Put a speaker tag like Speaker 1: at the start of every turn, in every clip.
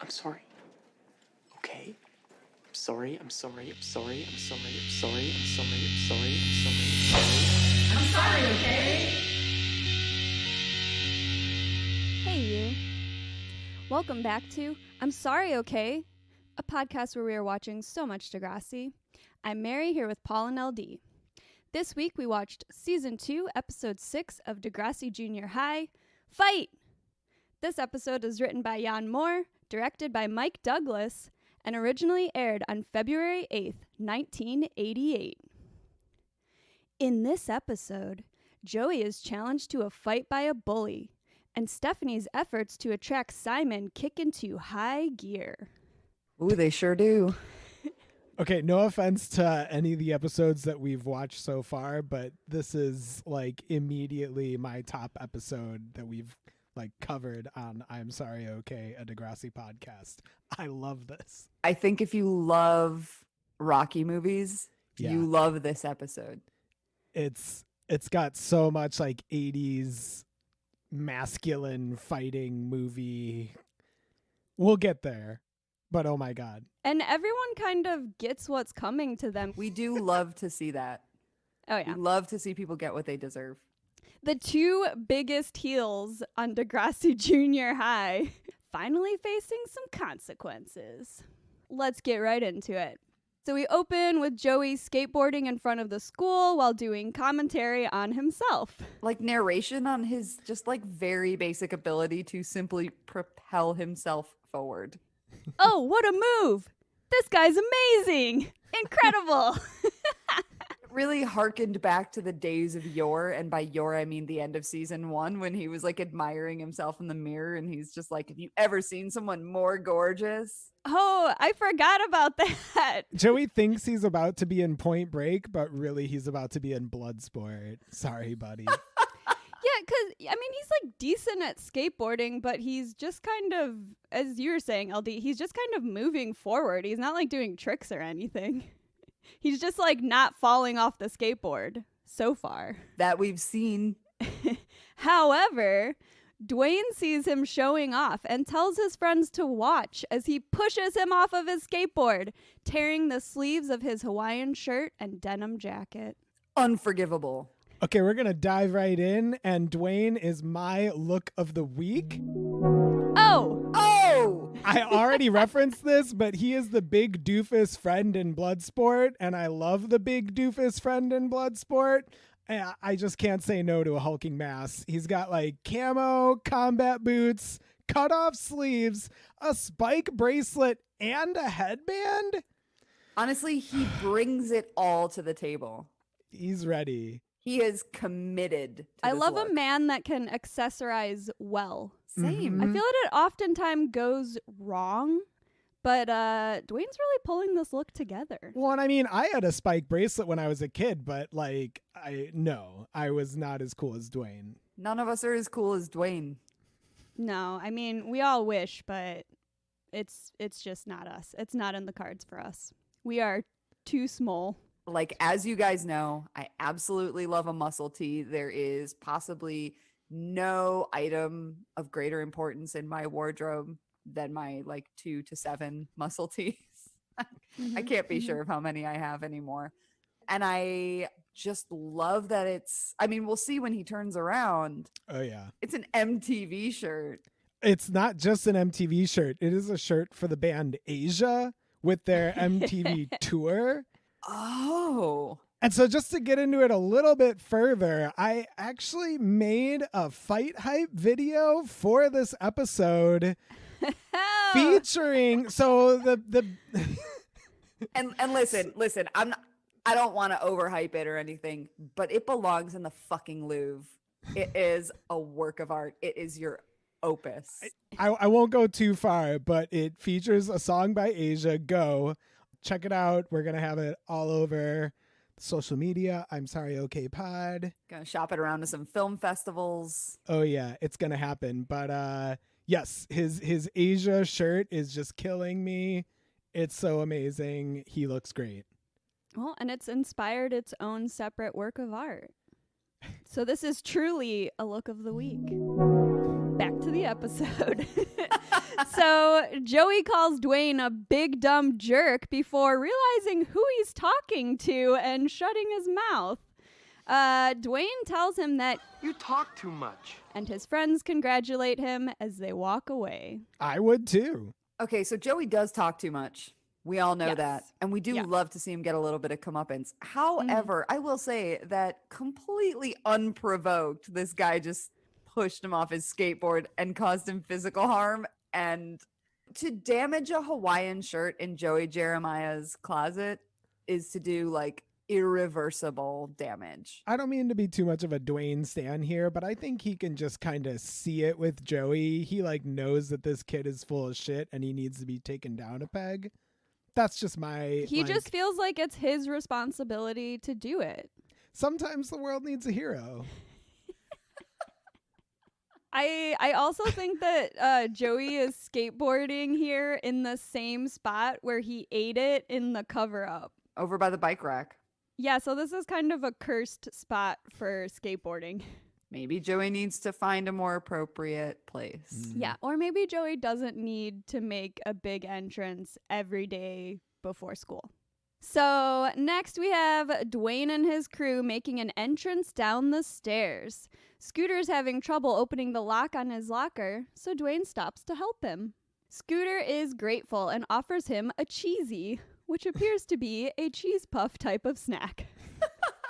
Speaker 1: I'm sorry. Okay? I'm sorry. I'm sorry. I'm sorry. I'm sorry. I'm sorry. I'm sorry. I'm sorry. I'm sorry. I'm sorry.
Speaker 2: I'm sorry, okay?
Speaker 3: Hey, you. Welcome back to I'm Sorry, Okay? A podcast where we are watching so much Degrassi. I'm Mary here with Paul and LD. This week we watched Season 2, Episode 6 of Degrassi Junior High, Fight! This episode is written by Jan Moore, directed by Mike Douglas, and originally aired on February 8th, 1988. In this episode, Joey is challenged to a fight by a bully, and Stephanie's efforts to attract Simon kick into high gear.
Speaker 4: Ooh, they sure do.
Speaker 5: Okay, no offense to any of the episodes that we've watched so far, but this is like immediately my top episode that we've like covered on I'm Sorry, Okay, a Degrassi podcast. I love this.
Speaker 4: I think if you love Rocky movies,
Speaker 5: Yeah.
Speaker 4: you love this episode.
Speaker 5: It's got so much like 80s masculine fighting movie. We'll get there, but oh my God.
Speaker 3: And everyone kind of gets what's coming to them.
Speaker 4: We do love to see that.
Speaker 3: Oh, yeah.
Speaker 4: We love to see people get what they deserve.
Speaker 3: The two biggest heels on Degrassi Junior High finally facing some consequences. Let's get right into it. So we open with Joey skateboarding in front of the school while doing commentary on himself.
Speaker 4: Like narration on his just like very basic ability to simply propel himself forward.
Speaker 3: Oh, what a move! This guy's amazing! Incredible!
Speaker 4: Really harkened back to the days of yore, and by yore I mean the end of season 1 when he was like admiring himself in the mirror and he's just like, have you ever seen someone more gorgeous?
Speaker 3: Oh, I forgot about that.
Speaker 5: Joey thinks he's about to be in Point Break, but really he's about to be in Bloodsport. Sorry, buddy.
Speaker 3: Yeah, because, I mean, he's like decent at skateboarding, but he's just kind of, as you were saying, LD, he's just kind of moving forward. He's not like doing tricks or anything. He's just like not falling off the skateboard so far.
Speaker 4: That we've seen.
Speaker 3: However, Dwayne sees him showing off and tells his friends to watch as he pushes him off of his skateboard, tearing the sleeves of his Hawaiian shirt and denim jacket.
Speaker 4: Unforgivable.
Speaker 5: Okay, we're going to dive right in, and Dwayne is my look of the week.
Speaker 3: Oh!
Speaker 5: I already referenced this, but he is the big doofus friend in Bloodsport, and I love the big doofus friend in Bloodsport. I just can't say no to a hulking mass. He's got like camo, combat boots, cut off sleeves, a spike bracelet, and a headband.
Speaker 4: Honestly, he brings it all to the table.
Speaker 5: He's ready.
Speaker 4: He is committed to
Speaker 3: I
Speaker 4: this
Speaker 3: love
Speaker 4: look.
Speaker 3: a man that can accessorize well.
Speaker 4: Same.
Speaker 3: I feel that it oftentimes goes wrong, but Dwayne's really pulling this look together.
Speaker 5: Well, and I mean, I had a spike bracelet when I was a kid, but like, I was not as cool as Dwayne.
Speaker 4: None of us are as cool as Dwayne.
Speaker 3: No, I mean, we all wish, but it's just not us. It's not in the cards for us. We are too small.
Speaker 4: Like, as you guys know, I absolutely love a muscle tee. There is possibly no item of greater importance in my wardrobe than my like 2 to 7 muscle tees. I can't be sure of how many I have anymore. And I just love that we'll see when he turns around.
Speaker 5: Oh, yeah.
Speaker 4: It's an MTV shirt.
Speaker 5: It's not just an MTV shirt. It is a shirt for the band Asia with their MTV tour.
Speaker 4: Oh.
Speaker 5: And so just to get into it a little bit further, I actually made a fight hype video for this episode featuring
Speaker 4: and listen, I don't want to overhype it or anything, but it belongs in the fucking Louvre. It is a work of art. It is your opus.
Speaker 5: I won't go too far, but it features a song by Asia. Go check it out. We're going to have it all over social media. I'm Sorry, Okay Pod.
Speaker 4: Gonna shop it around to some film festivals.
Speaker 5: Oh yeah, it's going to happen. But yes, his Asia shirt is just killing me. It's so amazing. He looks great.
Speaker 3: Well, and it's inspired its own separate work of art. So this is truly a look of the week. Back to the episode. So Joey calls Dwayne a big dumb jerk before realizing who he's talking to and shutting his mouth. Dwayne tells him that
Speaker 2: You talk too much.
Speaker 3: and his friends congratulate him as they walk away.
Speaker 5: I would too.
Speaker 4: Okay, so Joey does talk too much. We all know
Speaker 3: Yes.
Speaker 4: that. And we do
Speaker 3: Yeah.
Speaker 4: love to see him get a little bit of comeuppance. However, I will say that completely unprovoked, this guy just pushed him off his skateboard and caused him physical harm. And to damage a Hawaiian shirt in Joey Jeremiah's closet is to do like irreversible damage.
Speaker 5: I don't mean to be too much of a Dwayne stan here, but I think he can just kind of see it with Joey. He like knows that this kid is full of shit and he needs to be taken down a peg. That's just my
Speaker 3: He just feels like it's his responsibility to do it.
Speaker 5: sometimes the world needs a hero.
Speaker 3: I also think that Joey is skateboarding here in the same spot where he ate it in the cover up.
Speaker 4: Over by the bike rack.
Speaker 3: Yeah, so this is kind of a cursed spot for skateboarding.
Speaker 4: Maybe Joey needs to find a more appropriate place.
Speaker 3: Yeah, or maybe Joey doesn't need to make a big entrance every day before school. So next we have Dwayne and his crew making an entrance down the stairs. Scooter's having trouble opening the lock on his locker, so Dwayne stops to help him. Scooter is grateful and offers him a cheesy, which appears to be a cheese puff type of snack.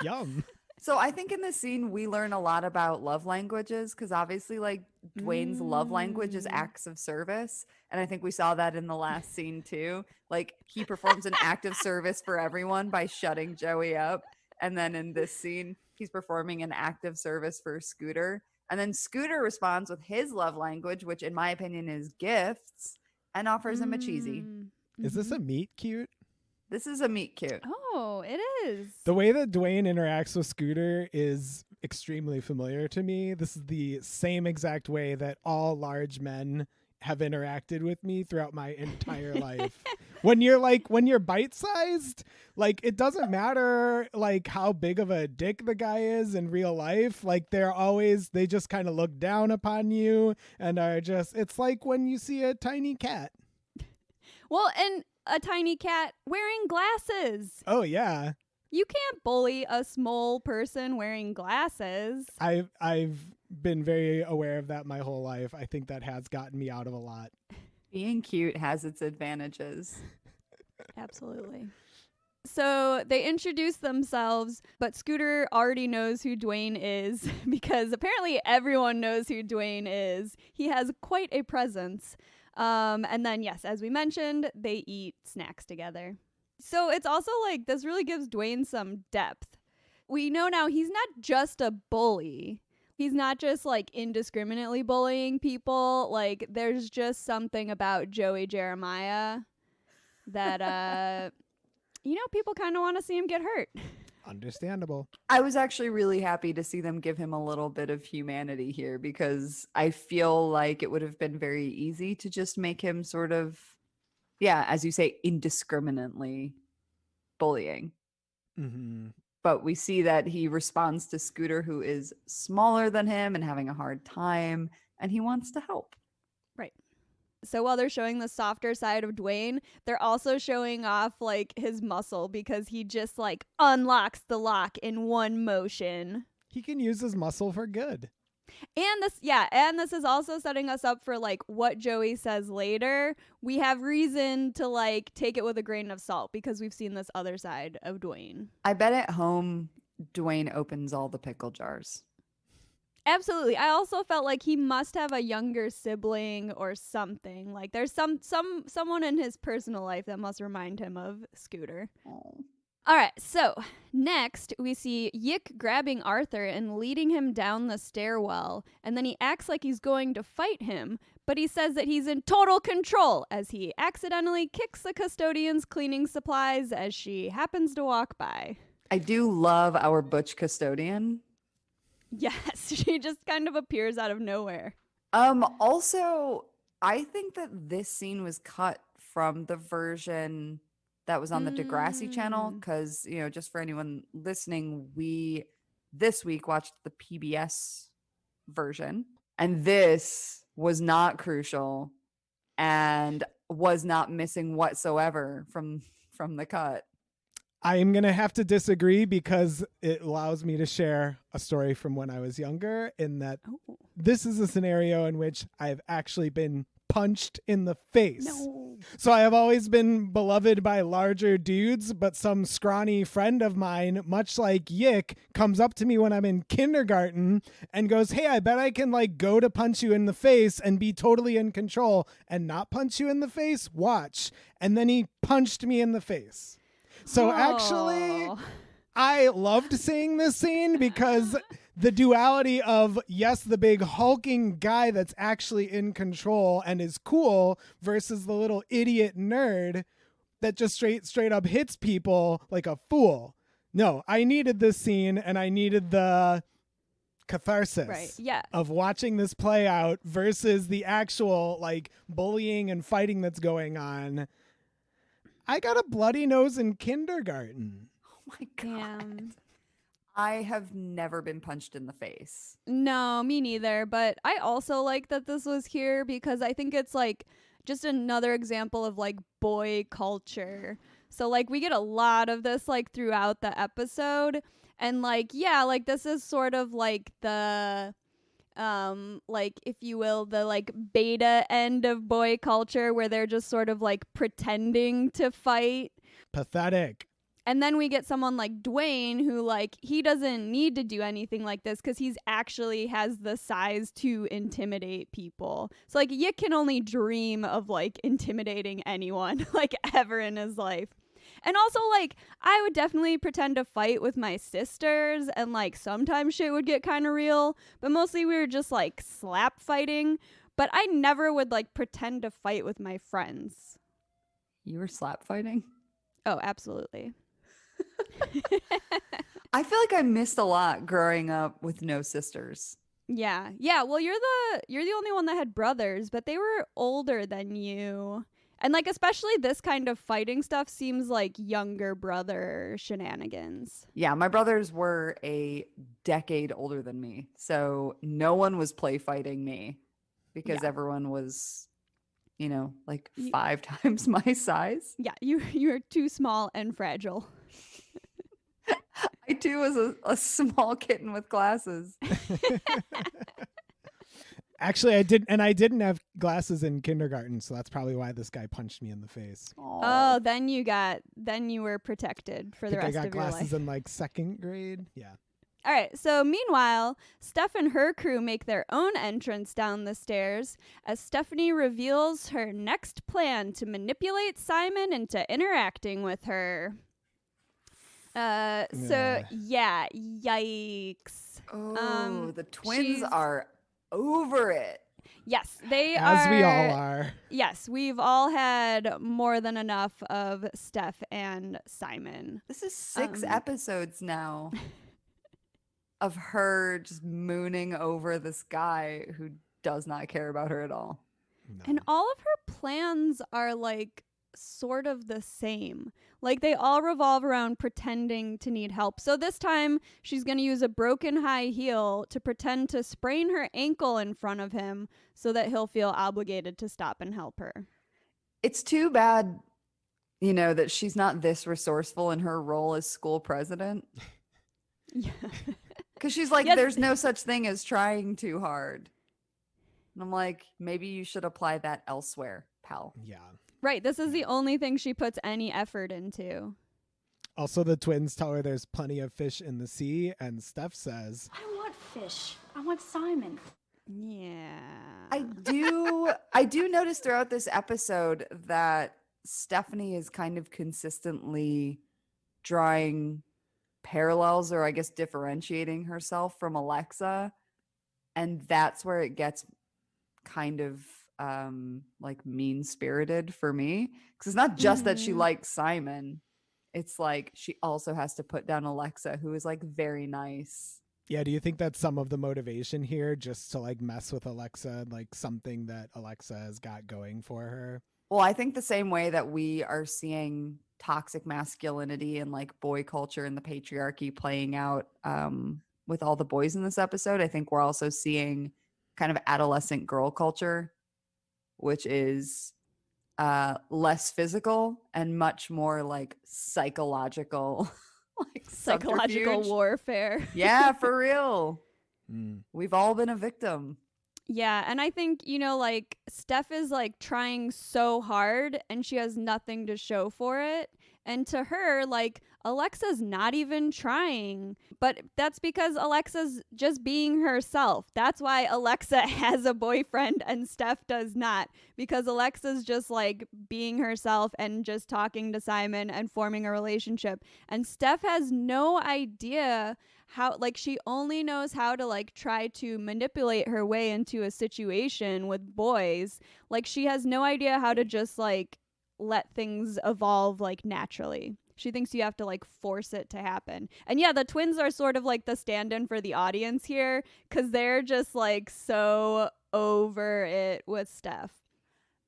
Speaker 5: Yum.
Speaker 4: So I think in this scene we learn a lot about love languages because obviously like Dwayne's love language is acts of service. And I think we saw that in the last scene too. Like he performs an act of service for everyone by shutting Joey up. And then in this scene, he's performing an act of service for Scooter. And then Scooter responds with his love language, which in my opinion is gifts, and offers him a cheesy.
Speaker 5: Is this a meet cute?
Speaker 4: This is a meet cute.
Speaker 3: Oh, it is.
Speaker 5: The way that Dwayne interacts with Scooter is extremely familiar to me. This is the same exact way that all large men have interacted with me throughout my entire life. When you're bite-sized, like it doesn't matter like how big of a dick the guy is in real life. Like they just kind of look down upon you and are just, it's like when you see a tiny cat.
Speaker 3: Well, and a tiny cat wearing glasses.
Speaker 5: Oh yeah.
Speaker 3: You can't bully a small person wearing glasses.
Speaker 5: I've been very aware of that my whole life. I think that has gotten me out of a lot.
Speaker 4: Being cute has its advantages.
Speaker 3: Absolutely. So they introduce themselves, but Scooter already knows who Dwayne is because apparently everyone knows who Dwayne is. He has quite a presence. And then, yes, as we mentioned, they eat snacks together. So it's also like this really gives Dwayne some depth. We know now he's not just a bully. He's not just like indiscriminately bullying people. Like there's just something about Joey Jeremiah that, people kind of want to see him get hurt.
Speaker 5: Understandable.
Speaker 4: I was actually really happy to see them give him a little bit of humanity here because I feel like it would have been very easy to just make him sort of, as you say, indiscriminately bullying.
Speaker 5: Mm-hmm.
Speaker 4: But we see that he responds to Scooter, who is smaller than him and having a hard time, and he wants to help.
Speaker 3: Right. So while they're showing the softer side of Dwayne, they're also showing off like his muscle because he just like unlocks the lock in one motion.
Speaker 5: He can use his muscle for good.
Speaker 3: And this is also setting us up for like what Joey says later. We have reason to like take it with a grain of salt because we've seen this other side of Dwayne.
Speaker 4: I bet at home Dwayne opens all the pickle jars.
Speaker 3: Absolutely. I also felt like he must have a younger sibling or something. Like there's someone in his personal life that must remind him of Scooter.
Speaker 4: Oh.
Speaker 3: All right, so next we see Yick grabbing Arthur and leading him down the stairwell, and then he acts like he's going to fight him, but he says that he's in total control as he accidentally kicks the custodian's cleaning supplies as she happens to walk by.
Speaker 4: I do love our butch custodian.
Speaker 3: Yes, she just kind of appears out of nowhere.
Speaker 4: Also, I think that this scene was cut from the version that was on the Degrassi channel because, just for anyone listening, we this week watched the PBS version, and this was not crucial and was not missing whatsoever from the cut.
Speaker 5: I am going to have to disagree because it allows me to share a story from when I was younger, in that this is a scenario in which I've actually been punched in the face.
Speaker 3: No.
Speaker 5: So I have always been beloved by larger dudes, but some scrawny friend of mine, much like Yick, comes up to me when I'm in kindergarten and goes, "Hey, I bet I can like go to punch you in the face and be totally in control and not punch you in the face. Watch." And then he punched me in the face. So actually, I loved seeing this scene because the duality of, yes, the big hulking guy that's actually in control and is cool versus the little idiot nerd that just straight up hits people like a fool. No, I needed this scene, and I needed the catharsis of watching this play out versus the actual like bullying and fighting that's going on. I got a bloody nose in kindergarten.
Speaker 4: Oh my God. I have never been punched in the face.
Speaker 3: No, me neither. But I also like that this was here because I think it's like just another example of like boy culture. So like we get a lot of this like throughout the episode. And like, yeah, like this is sort of like the like, if you will, the like beta end of boy culture where they're just sort of like pretending to fight.
Speaker 5: Pathetic.
Speaker 3: And then we get someone like Dwayne who like he doesn't need to do anything like this because he's actually has the size to intimidate people. So like Yick can only dream of like intimidating anyone like ever in his life. And also, like, I would definitely pretend to fight with my sisters, and, like, sometimes shit would get kind of real, but mostly we were just, like, slap fighting, but I never would, like, pretend to fight with my friends.
Speaker 4: You were slap fighting?
Speaker 3: Oh, absolutely.
Speaker 4: I feel like I missed a lot growing up with no sisters.
Speaker 3: Yeah. Well, you're the only one that had brothers, but they were older than you. And like especially this kind of fighting stuff seems like younger brother shenanigans.
Speaker 4: Yeah, my brothers were a decade older than me. So no one was play fighting me because everyone was, you know, like 5 times my size.
Speaker 3: Yeah, you're too small and fragile.
Speaker 4: I too was a small kitten with glasses.
Speaker 5: Actually, I didn't have glasses in kindergarten, so that's probably why this guy punched me in the face.
Speaker 3: Oh, then you were protected for the rest of your life.
Speaker 5: I got glasses in like 2nd grade. Yeah.
Speaker 3: All right, so meanwhile, Steph and her crew make their own entrance down the stairs as Stephanie reveals her next plan to manipulate Simon into interacting with her. So yeah, yikes.
Speaker 4: Oh, the twins are over it.
Speaker 3: Yes, they are.
Speaker 5: As we all are.
Speaker 3: Yes, we've all had more than enough of Steph and Simon.
Speaker 4: This is 6 episodes now of her just mooning over this guy who does not care about her at all.
Speaker 5: No.
Speaker 3: And all of her plans are like sort of the same. Like they all revolve around pretending to need help. So this time she's going to use a broken high heel to pretend to sprain her ankle in front of him so that he'll feel obligated to stop and help her.
Speaker 4: It's too bad, you know, that she's not this resourceful in her role as school president.
Speaker 3: Yeah.
Speaker 4: Because she's like,
Speaker 3: Yes.
Speaker 4: There's no such thing as trying too hard. And I'm like, maybe you should apply that elsewhere, pal.
Speaker 5: Yeah.
Speaker 3: Right. This is the only thing she puts any effort into.
Speaker 5: Also, the twins tell her there's plenty of fish in the sea, and Steph says,
Speaker 2: I don't want fish. I want Simon.
Speaker 3: Yeah.
Speaker 4: I do notice throughout this episode that Stephanie is kind of consistently drawing parallels, or I guess differentiating herself from Alexa. And that's where it gets kind of like mean-spirited for me, because it's not just that she likes Simon, it's like she also has to put down Alexa, who is like very nice.
Speaker 5: yeah, do you think that's some of the motivation here, just to like mess with Alexa, like something that Alexa has got going for her?
Speaker 4: Well, I think the same way that we are seeing toxic masculinity and like boy culture and the patriarchy playing out with all the boys in this episode, I think we're also seeing kind of adolescent girl culture, which is less physical and much more like psychological, like
Speaker 3: Psychological
Speaker 4: subterfuge.
Speaker 3: warfare.
Speaker 4: Yeah, for real. We've all been a victim.
Speaker 3: Yeah, and I think, like, Steph is, like, trying so hard, and she has nothing to show for it. And to her, like, Alexa's not even trying. But that's because Alexa's just being herself. That's why Alexa has a boyfriend and Steph does not. Because Alexa's just, like, being herself and just talking to Simon and forming a relationship. And Steph has no idea how, like, she only knows how to, like, try to manipulate her way into a situation with boys. Like, she has no idea how to just, like, let things evolve, like, naturally. She thinks you have to, like, force it to happen. And yeah, the twins are sort of like the stand-in for the audience here, because they're just, like, so over it with Steph.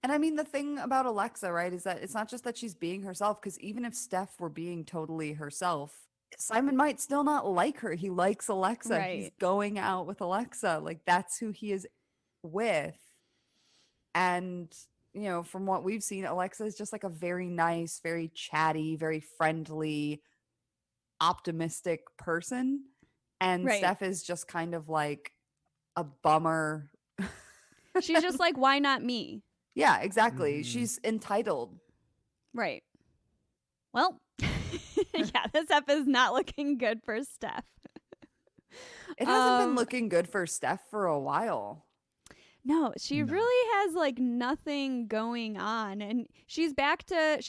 Speaker 4: And I mean, the thing about Alexa, right, is that it's not just that she's being herself, because even if Steph were being totally herself, Simon might still not like her. He likes Alexa.
Speaker 3: Right.
Speaker 4: He's going out with Alexa. Like, that's who he is with. And, from what we've seen, Alexa is just like a very nice, very chatty, very friendly, optimistic person. And
Speaker 3: Right.
Speaker 4: Steph is just kind of like a bummer.
Speaker 3: She's just like, why not me?
Speaker 4: Yeah, exactly. She's entitled.
Speaker 3: Right. Well, yeah, this ep is not looking good for Steph.
Speaker 4: It hasn't been looking good for Steph for a while.
Speaker 3: No, she really has like nothing going on, and she's back to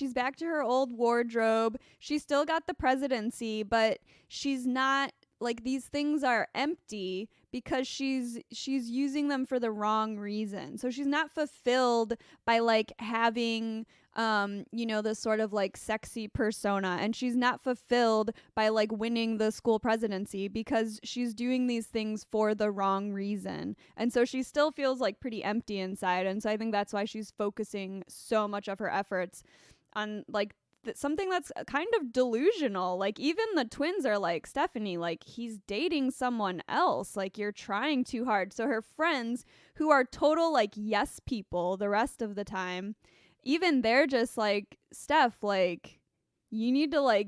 Speaker 3: her old wardrobe. She's still got the presidency, but she's not, like, these things are empty because she's using them for the wrong reason. So she's not fulfilled by, like, having this sort of, like, sexy persona, and she's not fulfilled by, like, winning the school presidency because she's doing these things for the wrong reason. And so she still feels, like, pretty empty inside, and so I think that's why she's focusing so much of her efforts on, like, something that's kind of delusional. Like, even the twins are like, Stephanie, like, he's dating someone else. Like, you're trying too hard. So her friends, who are total, like, yes people the rest of the time, even they're just like, Steph, like, you need to, like,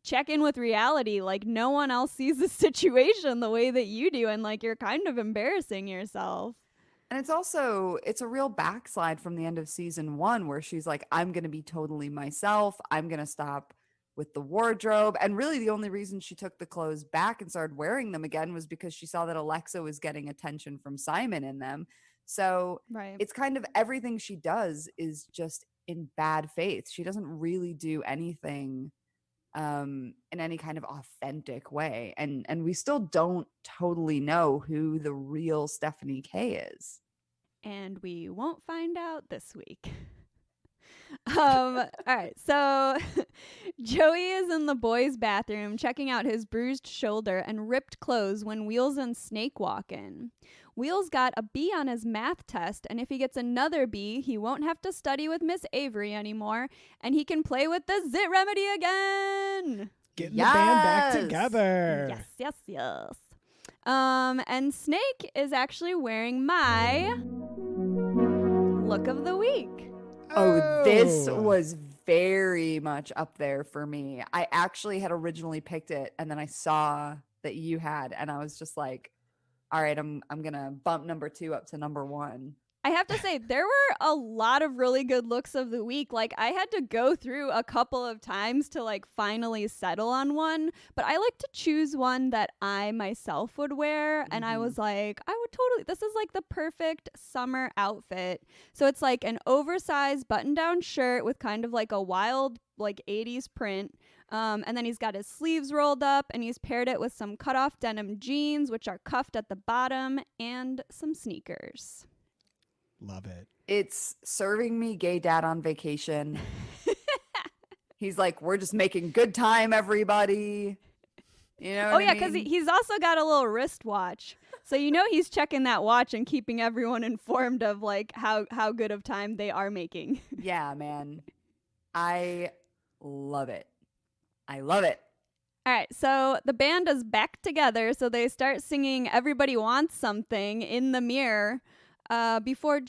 Speaker 3: check in with reality. Like, no one else sees the situation the way that you do, and, like, you're kind of embarrassing yourself.
Speaker 4: And it's a real backslide from the end of season 1, where she's like, I'm going to be totally myself. I'm going to stop with the wardrobe. And really the only reason she took the clothes back and started wearing them again was because she saw that Alexa was getting attention from Simon in them. So
Speaker 3: Right.
Speaker 4: It's kind of everything she does is just in bad faith. She doesn't really do anything in any kind of authentic way. And we still don't totally know who the real Stephanie K is.
Speaker 3: And we won't find out this week. All right, so Joey is in the boys' bathroom checking out his bruised shoulder and ripped clothes when Wheels and Snake walk in. Wheels got a B on his math test, and if he gets another B, he won't have to study with Miss Avery anymore, and he can play with the Zit Remedy again.
Speaker 5: Getting the band back together.
Speaker 3: Yes. And Snake is actually wearing my look of the week.
Speaker 4: Oh, this was very much up there for me. I actually had originally picked it, and then I saw that you had, and I was just like, all right, I'm gonna bump number 2 up to number 1.
Speaker 3: I have to say, there were a lot of really good looks of the week. Like, I had to go through a couple of times to, like, finally settle on one, but I like to choose one that I myself would wear, and I was like, I would totally, this is like the perfect summer outfit. So it's like an oversized button-down shirt with kind of like a wild, like, 80s print. And then he's got his sleeves rolled up, and he's paired it with some cutoff denim jeans, which are cuffed at the bottom, and some sneakers.
Speaker 5: Love it.
Speaker 4: It's serving me gay dad on vacation. He's like, we're just making good time, everybody. You know what I
Speaker 3: because
Speaker 4: mean?
Speaker 3: he's also got a little wristwatch. So he's checking that watch and keeping everyone informed of, like, how good of time they are making.
Speaker 4: Yeah, man. I love it. I love it.
Speaker 3: All right, so the band is back together, so they start singing "Everybody Wants Something" in the mirror. Before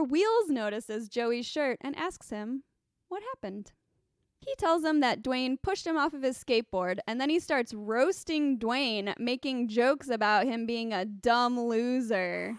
Speaker 3: Wheels notices Joey's shirt and asks him what happened. He tells him that Dwayne pushed him off of his skateboard, and then he starts roasting Dwayne, making jokes about him being a dumb loser.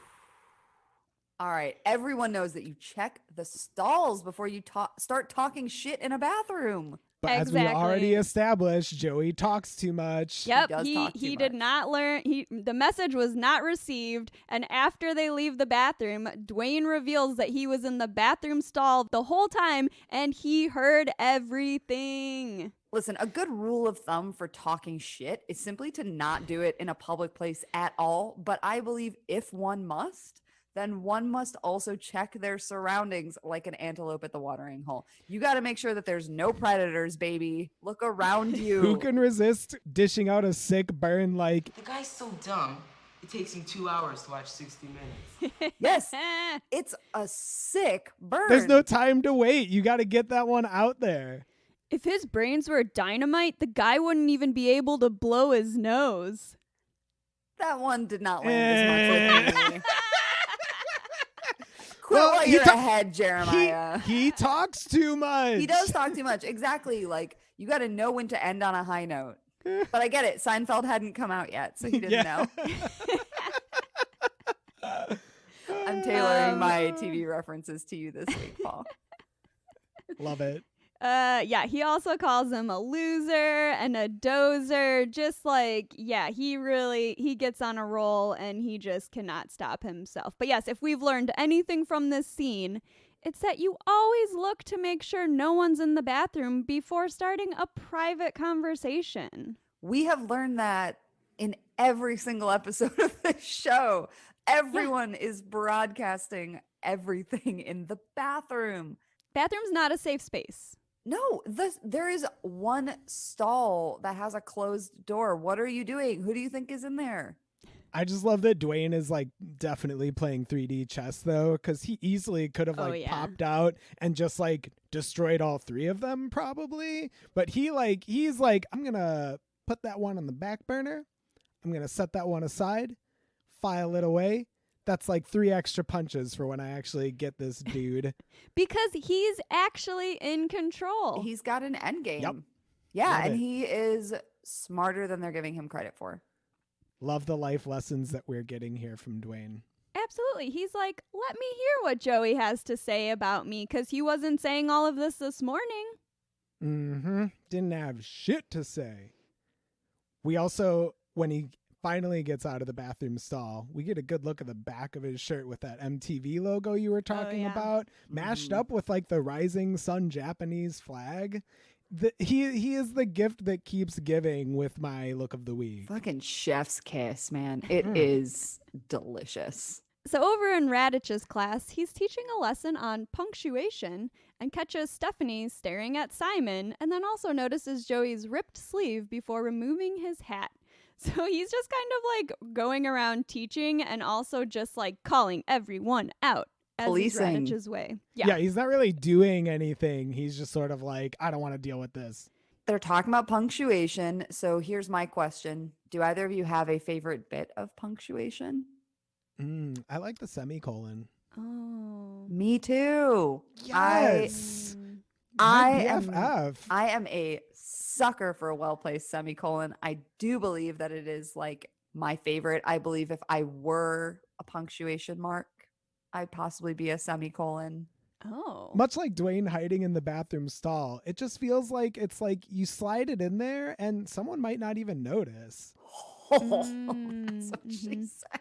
Speaker 4: All right. Everyone knows that you check the stalls before you start talking shit in a bathroom.
Speaker 5: But as we already established, Joey talks too much.
Speaker 3: Yep,
Speaker 4: does talk too
Speaker 3: he did
Speaker 4: much.
Speaker 3: not learn. The message was not received, and after they leave the bathroom, Dwayne reveals that he was in the bathroom stall the whole time, and he heard everything.
Speaker 4: Listen, a good rule of thumb for talking shit is simply to not do it in a public place at all. But I believe if one must, then one must also check their surroundings like an antelope at the watering hole. You got to make sure that there's no predators, baby. Look around you.
Speaker 5: Who can resist dishing out a sick burn like,
Speaker 6: The guy's so dumb, it takes him 2 hours to watch 60 Minutes.
Speaker 4: Yes, it's a sick burn.
Speaker 5: there's no time to wait. You got to get that one out there.
Speaker 3: If his brains were dynamite, the guy wouldn't even be able to blow his nose.
Speaker 4: That one did not land as much with me. Quit
Speaker 5: Well,
Speaker 4: while
Speaker 5: he
Speaker 4: you're
Speaker 5: ta-
Speaker 4: ahead, Jeremiah.
Speaker 5: He talks too much.
Speaker 4: He does talk too much. Exactly. Like, you got to know when to end on a high note. But I get it. Seinfeld hadn't come out yet, so he didn't know. I'm tailoring my TV references to you this week, Paul.
Speaker 5: Love it.
Speaker 3: Yeah, he also calls him a loser and a dozer. Just like, yeah, he gets on a roll and he just cannot stop himself. But yes, if we've learned anything from this scene, it's that you always look to make sure no one's in the bathroom before starting a private conversation.
Speaker 4: We have learned that in every single episode of this show. Everyone is broadcasting everything in the bathroom.
Speaker 3: Bathroom's not a safe space.
Speaker 4: No, there is one stall that has a closed door. What are you doing? Who do you think is in there?
Speaker 5: I just love that Dwayne is like definitely playing 3D chess though, because he easily could have popped out and just like destroyed all three of them probably. But he's like, I'm gonna put that one on the back burner. I'm gonna set that one aside, file it away. That's like 3 extra punches for when I actually get this dude.
Speaker 3: Because he's actually in control.
Speaker 4: He's got an end game.
Speaker 5: Yep.
Speaker 4: Yeah,
Speaker 5: Love
Speaker 4: and
Speaker 5: it.
Speaker 4: he is smarter than they're giving him credit for.
Speaker 5: Love the life lessons that we're getting here from Dwayne.
Speaker 3: Absolutely. He's like, let me hear what Joey has to say about me, because he wasn't saying all of this morning.
Speaker 5: Mm-hmm. Didn't have shit to say. We also, when he finally gets out of the bathroom stall, we get a good look at the back of his shirt with that MTV logo you were talking about, mashed up with like the rising sun Japanese flag. He is the gift that keeps giving with my look of the week.
Speaker 4: Fucking chef's kiss, man. It is delicious.
Speaker 3: So over in Radich's class, he's teaching a lesson on punctuation and catches Stephanie staring at Simon, and then also notices Joey's ripped sleeve before removing his hat. So he's just kind of like going around teaching and also just like calling everyone out as is
Speaker 4: Policing.
Speaker 3: Radich's way.
Speaker 5: Yeah, he's not really doing anything. He's just sort of like, I don't want to deal with this.
Speaker 4: They're talking about punctuation. So here's my question. Do either of you have a favorite bit of punctuation?
Speaker 5: I like the semicolon.
Speaker 3: Oh.
Speaker 4: Me too.
Speaker 5: Yes.
Speaker 4: I
Speaker 5: My
Speaker 4: am
Speaker 5: BFF.
Speaker 4: I am a sucker for a well-placed semicolon. I do believe that it is like my favorite. I believe if I were a punctuation mark, I'd possibly be a semicolon.
Speaker 3: Oh.
Speaker 5: Much like Dwayne hiding in the bathroom stall, it just feels like it's like you slide it in there and someone might not even notice.
Speaker 4: That's what she
Speaker 3: Mhm.
Speaker 4: said.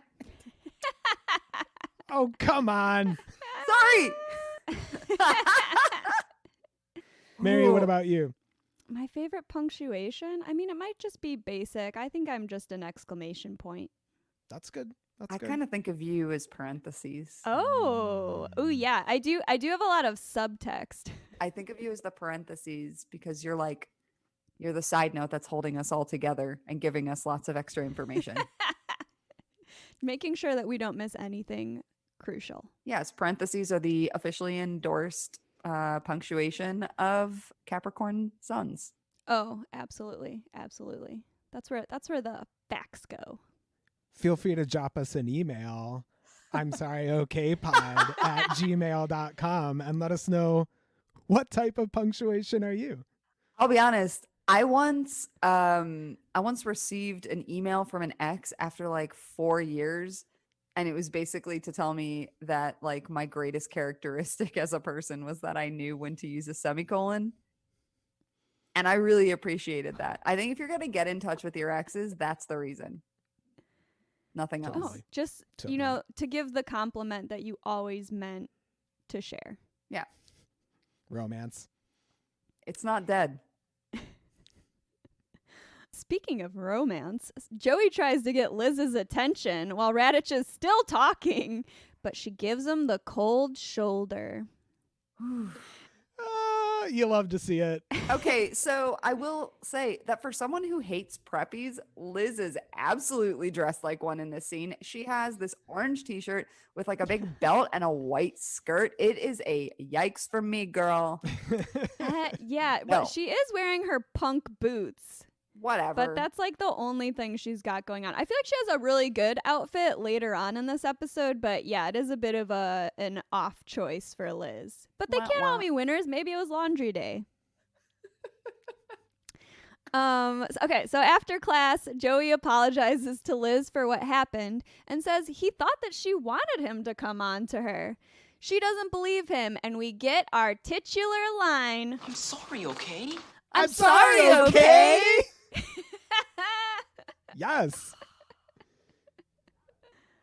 Speaker 5: Oh, come on.
Speaker 4: Sorry.
Speaker 5: Mary, what
Speaker 4: Ooh.
Speaker 5: about you?
Speaker 3: My favorite punctuation? I mean, it might just be basic. I think I'm just an exclamation point.
Speaker 5: That's good. That's
Speaker 4: I
Speaker 5: good.
Speaker 4: kind of think of you as parentheses.
Speaker 3: Oh yeah. I do have a lot of subtext.
Speaker 4: I think of you as the parentheses because you're the side note that's holding us all together and giving us lots of extra information.
Speaker 3: Making sure that we don't miss anything crucial.
Speaker 4: Yes, parentheses are the officially endorsed punctuation of Capricorn suns.
Speaker 3: Oh, absolutely. Absolutely. That's where the facts go.
Speaker 5: Feel free to drop us an email. I'm sorry, okay, pod at gmail.com and let us know what type of punctuation are you?
Speaker 4: I'll be honest. I once received an email from an ex after like 4 years, and it was basically to tell me that like my greatest characteristic as a person was that I knew when to use a semicolon. And I really appreciated that. I think if you're going to get in touch with your exes, that's the reason. Nothing else.
Speaker 3: Oh, just,
Speaker 5: Totally.
Speaker 3: you know, to give the compliment that you always meant to share.
Speaker 4: Yeah.
Speaker 5: Romance.
Speaker 4: It's not dead.
Speaker 3: Speaking of romance, Joey tries to get Liz's attention while Raditch is still talking, but she gives him the cold shoulder.
Speaker 5: You love to see it.
Speaker 4: Okay, so I will say that for someone who hates preppies, Liz is absolutely dressed like one in this scene. She has this orange t-shirt with like a big belt and a white skirt. It is a yikes for me, girl.
Speaker 3: Yeah,
Speaker 4: No.
Speaker 3: well, she is wearing her punk boots.
Speaker 4: Whatever.
Speaker 3: But that's like the only thing she's got going on. I feel like she has a really good outfit later on in this episode, but yeah, it is a bit of an off choice for Liz. But they
Speaker 4: Wah,
Speaker 3: can't all
Speaker 4: wah.
Speaker 3: be winners. Maybe it was laundry day. Okay, so after class, Joey apologizes to Liz for what happened and says he thought that she wanted him to come on to her. She doesn't believe him, and we get our titular line.
Speaker 1: I'm sorry, okay?
Speaker 3: I'm sorry, okay?
Speaker 5: Yes.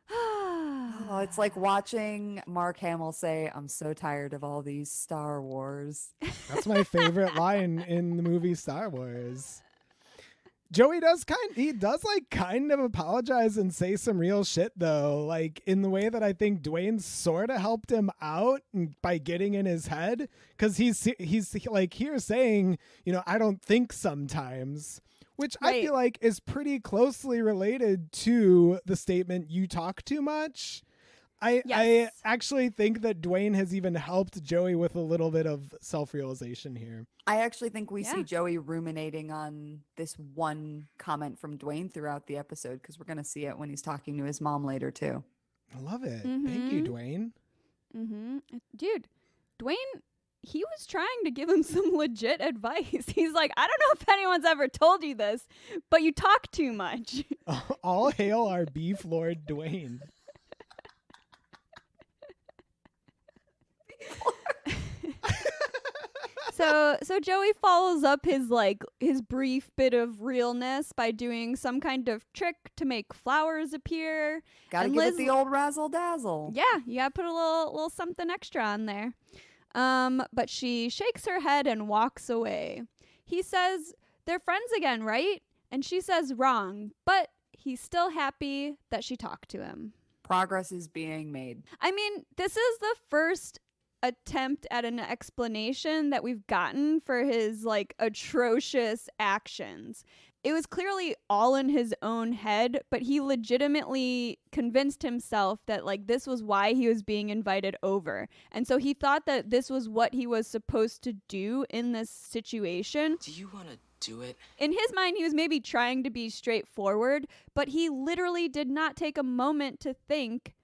Speaker 4: Oh, it's like watching Mark Hamill say, "I'm so tired of all these Star Wars."
Speaker 5: That's my favorite line in the movie Star Wars. Joey does kind of apologize and say some real shit though, like in the way that I think Dwayne sort of helped him out by getting in his head, because he's like here saying, you know, I don't think sometimes, which I
Speaker 3: Right.
Speaker 5: feel like is pretty closely related to the statement "you talk too much." I
Speaker 3: Yes.
Speaker 5: actually think that Dwayne has even helped Joey with a little bit of self-realization here.
Speaker 4: I actually think we
Speaker 3: Yeah.
Speaker 4: see Joey ruminating on this one comment from Dwayne throughout the episode, because we're going to see it when he's talking to his mom later too.
Speaker 5: I love it. Thank you,
Speaker 3: Mhm.
Speaker 5: Dwayne.
Speaker 3: Mm-hmm. Dude, Dwayne, he was trying to give him some legit advice. He's like, I don't know if anyone's ever told you this, but you talk too much.
Speaker 5: All hail our beef lord Dwayne.
Speaker 3: So Joey follows up his brief bit of realness by doing some kind of trick to make flowers appear.
Speaker 4: Got to
Speaker 3: And
Speaker 4: give
Speaker 3: Liz-
Speaker 4: it the old razzle dazzle.
Speaker 3: Yeah, you gotta put a little something extra on there. But she shakes her head and walks away. He says, they're friends again, right? And she says wrong, but he's still happy that she talked to him.
Speaker 4: Progress is being made.
Speaker 3: I mean, this is the first attempt at an explanation that we've gotten for his like atrocious actions. It was clearly all in his own head, but he legitimately convinced himself that like this was why he was being invited over. And so he thought that this was what he was supposed to do in this situation.
Speaker 1: Do you want to do it?
Speaker 3: In his mind, he was maybe trying to be straightforward, but he literally did not take a moment to think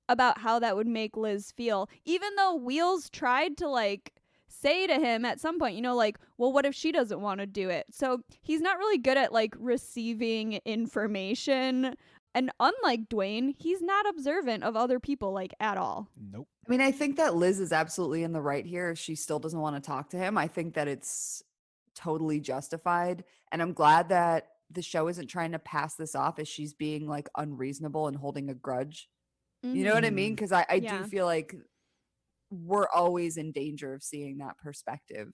Speaker 3: about how that would make Liz feel. Even though Wheels tried to like say to him at some point, you know, like, well, what if she doesn't want to do it? So he's not really good at like receiving information. And unlike Dwayne, he's not observant of other people like at all.
Speaker 5: Nope.
Speaker 4: I mean, I think that Liz is absolutely in the right here. If she still doesn't want to talk to him, I think that it's totally justified. And I'm glad that the show isn't trying to pass this off as she's being like unreasonable and holding a grudge. You know what I mean? Because I
Speaker 3: Yeah.
Speaker 4: do feel like we're always in danger of seeing that perspective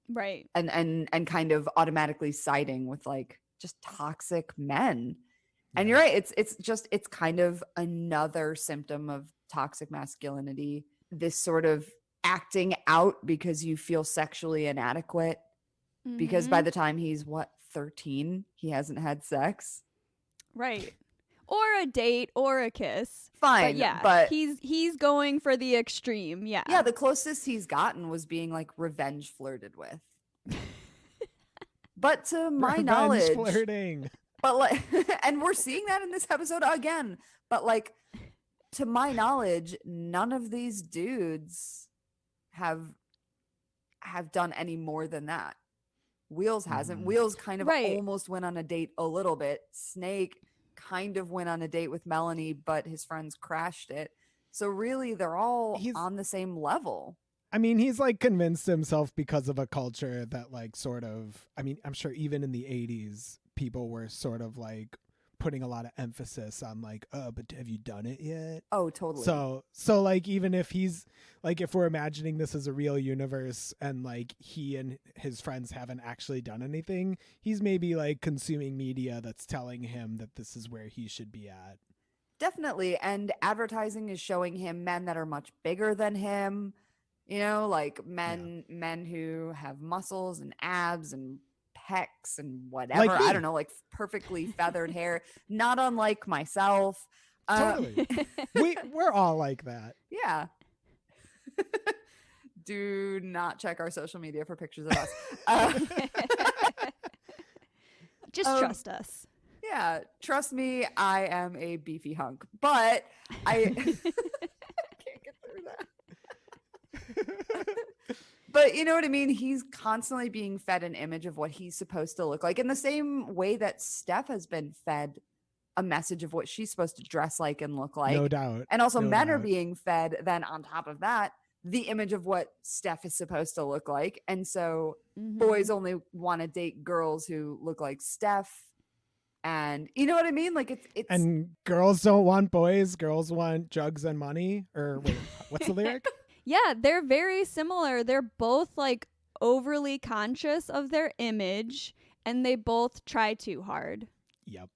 Speaker 3: Right.
Speaker 4: and kind of automatically siding with like just toxic men. And you're right. It's kind of another symptom of toxic masculinity. This sort of acting out because you feel sexually inadequate. Because by the time he's 13, he hasn't had sex.
Speaker 3: Right. Or a date or a kiss.
Speaker 4: Fine,
Speaker 3: But yeah,
Speaker 4: but
Speaker 3: he's going for the extreme. Yeah.
Speaker 4: yeah, the closest he's gotten was being like revenge flirted with. But to my
Speaker 5: Revenge
Speaker 4: knowledge,
Speaker 5: flirting.
Speaker 4: but like, and we're seeing that in this episode again. But like, to my knowledge, none of these dudes have done any more than that. Wheels hasn't. Wheels kind of
Speaker 3: Right.
Speaker 4: almost went on a date a little bit. Snake kind of went on a date with Melanie, but his friends crashed it. So really, they're all on the same level.
Speaker 5: I mean, he's like convinced himself because of a culture that like sort of, I mean, I'm sure even in the 80s, people were sort of like putting a lot of emphasis on like, oh, but have you done it yet?
Speaker 4: Oh, totally.
Speaker 5: So like, even if he's like, if we're imagining this as a real universe and like he and his friends haven't actually done anything, he's maybe like consuming media that's telling him that this is where he should be at.
Speaker 4: Definitely. And advertising is showing him men that are much bigger than him, you know, like men who have muscles and abs and pecs and whatever.
Speaker 5: Like me.
Speaker 4: I don't know, like perfectly feathered hair, not unlike myself.
Speaker 5: Totally. We're all like that.
Speaker 4: Yeah. Do not check our social media for pictures of us.
Speaker 3: Just trust us.
Speaker 4: Yeah, trust me, I am a beefy hunk, but I can't get through that. But you know what I mean? He's constantly being fed an image of what he's supposed to look like in the same way that Steph has been fed a message of what she's supposed to dress like and look like.
Speaker 5: No doubt.
Speaker 4: And also
Speaker 5: No
Speaker 4: men are
Speaker 5: doubt.
Speaker 4: being fed then on top of that, the image of what Steph is supposed to look like. And so boys only want to date girls who look like Steph. And you know what I mean? Like it's
Speaker 5: And girls don't want boys. Girls want jugs and money. Or wait, what's the lyric?
Speaker 3: Yeah, they're very similar. They're both like overly conscious of their image and they both try too hard.
Speaker 5: Yep.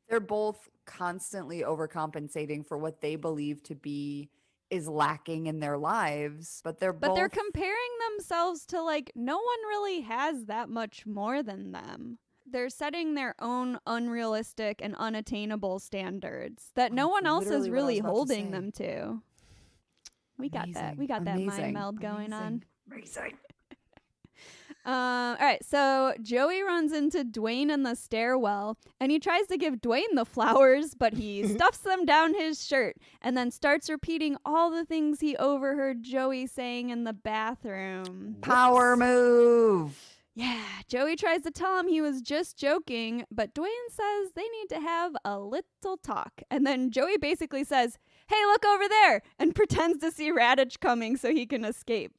Speaker 4: They're both constantly overcompensating for what they believe to be is lacking in their lives, but they're
Speaker 3: comparing themselves to like no one really has that much more than them. They're setting their own unrealistic and unattainable standards that no one else is really holding them to. We got that. We got that mind meld going on.
Speaker 4: Amazing.
Speaker 3: All right, so Joey runs into Dwayne in the stairwell, and he tries to give Dwayne the flowers, but he stuffs them down his shirt and then starts repeating all the things he overheard Joey saying in the bathroom.
Speaker 4: Power move.
Speaker 3: Yeah, Joey tries to tell him he was just joking, but Dwayne says they need to have a little talk. And then Joey basically says, "Hey, look over there," and pretends to see Raditch coming so he can escape.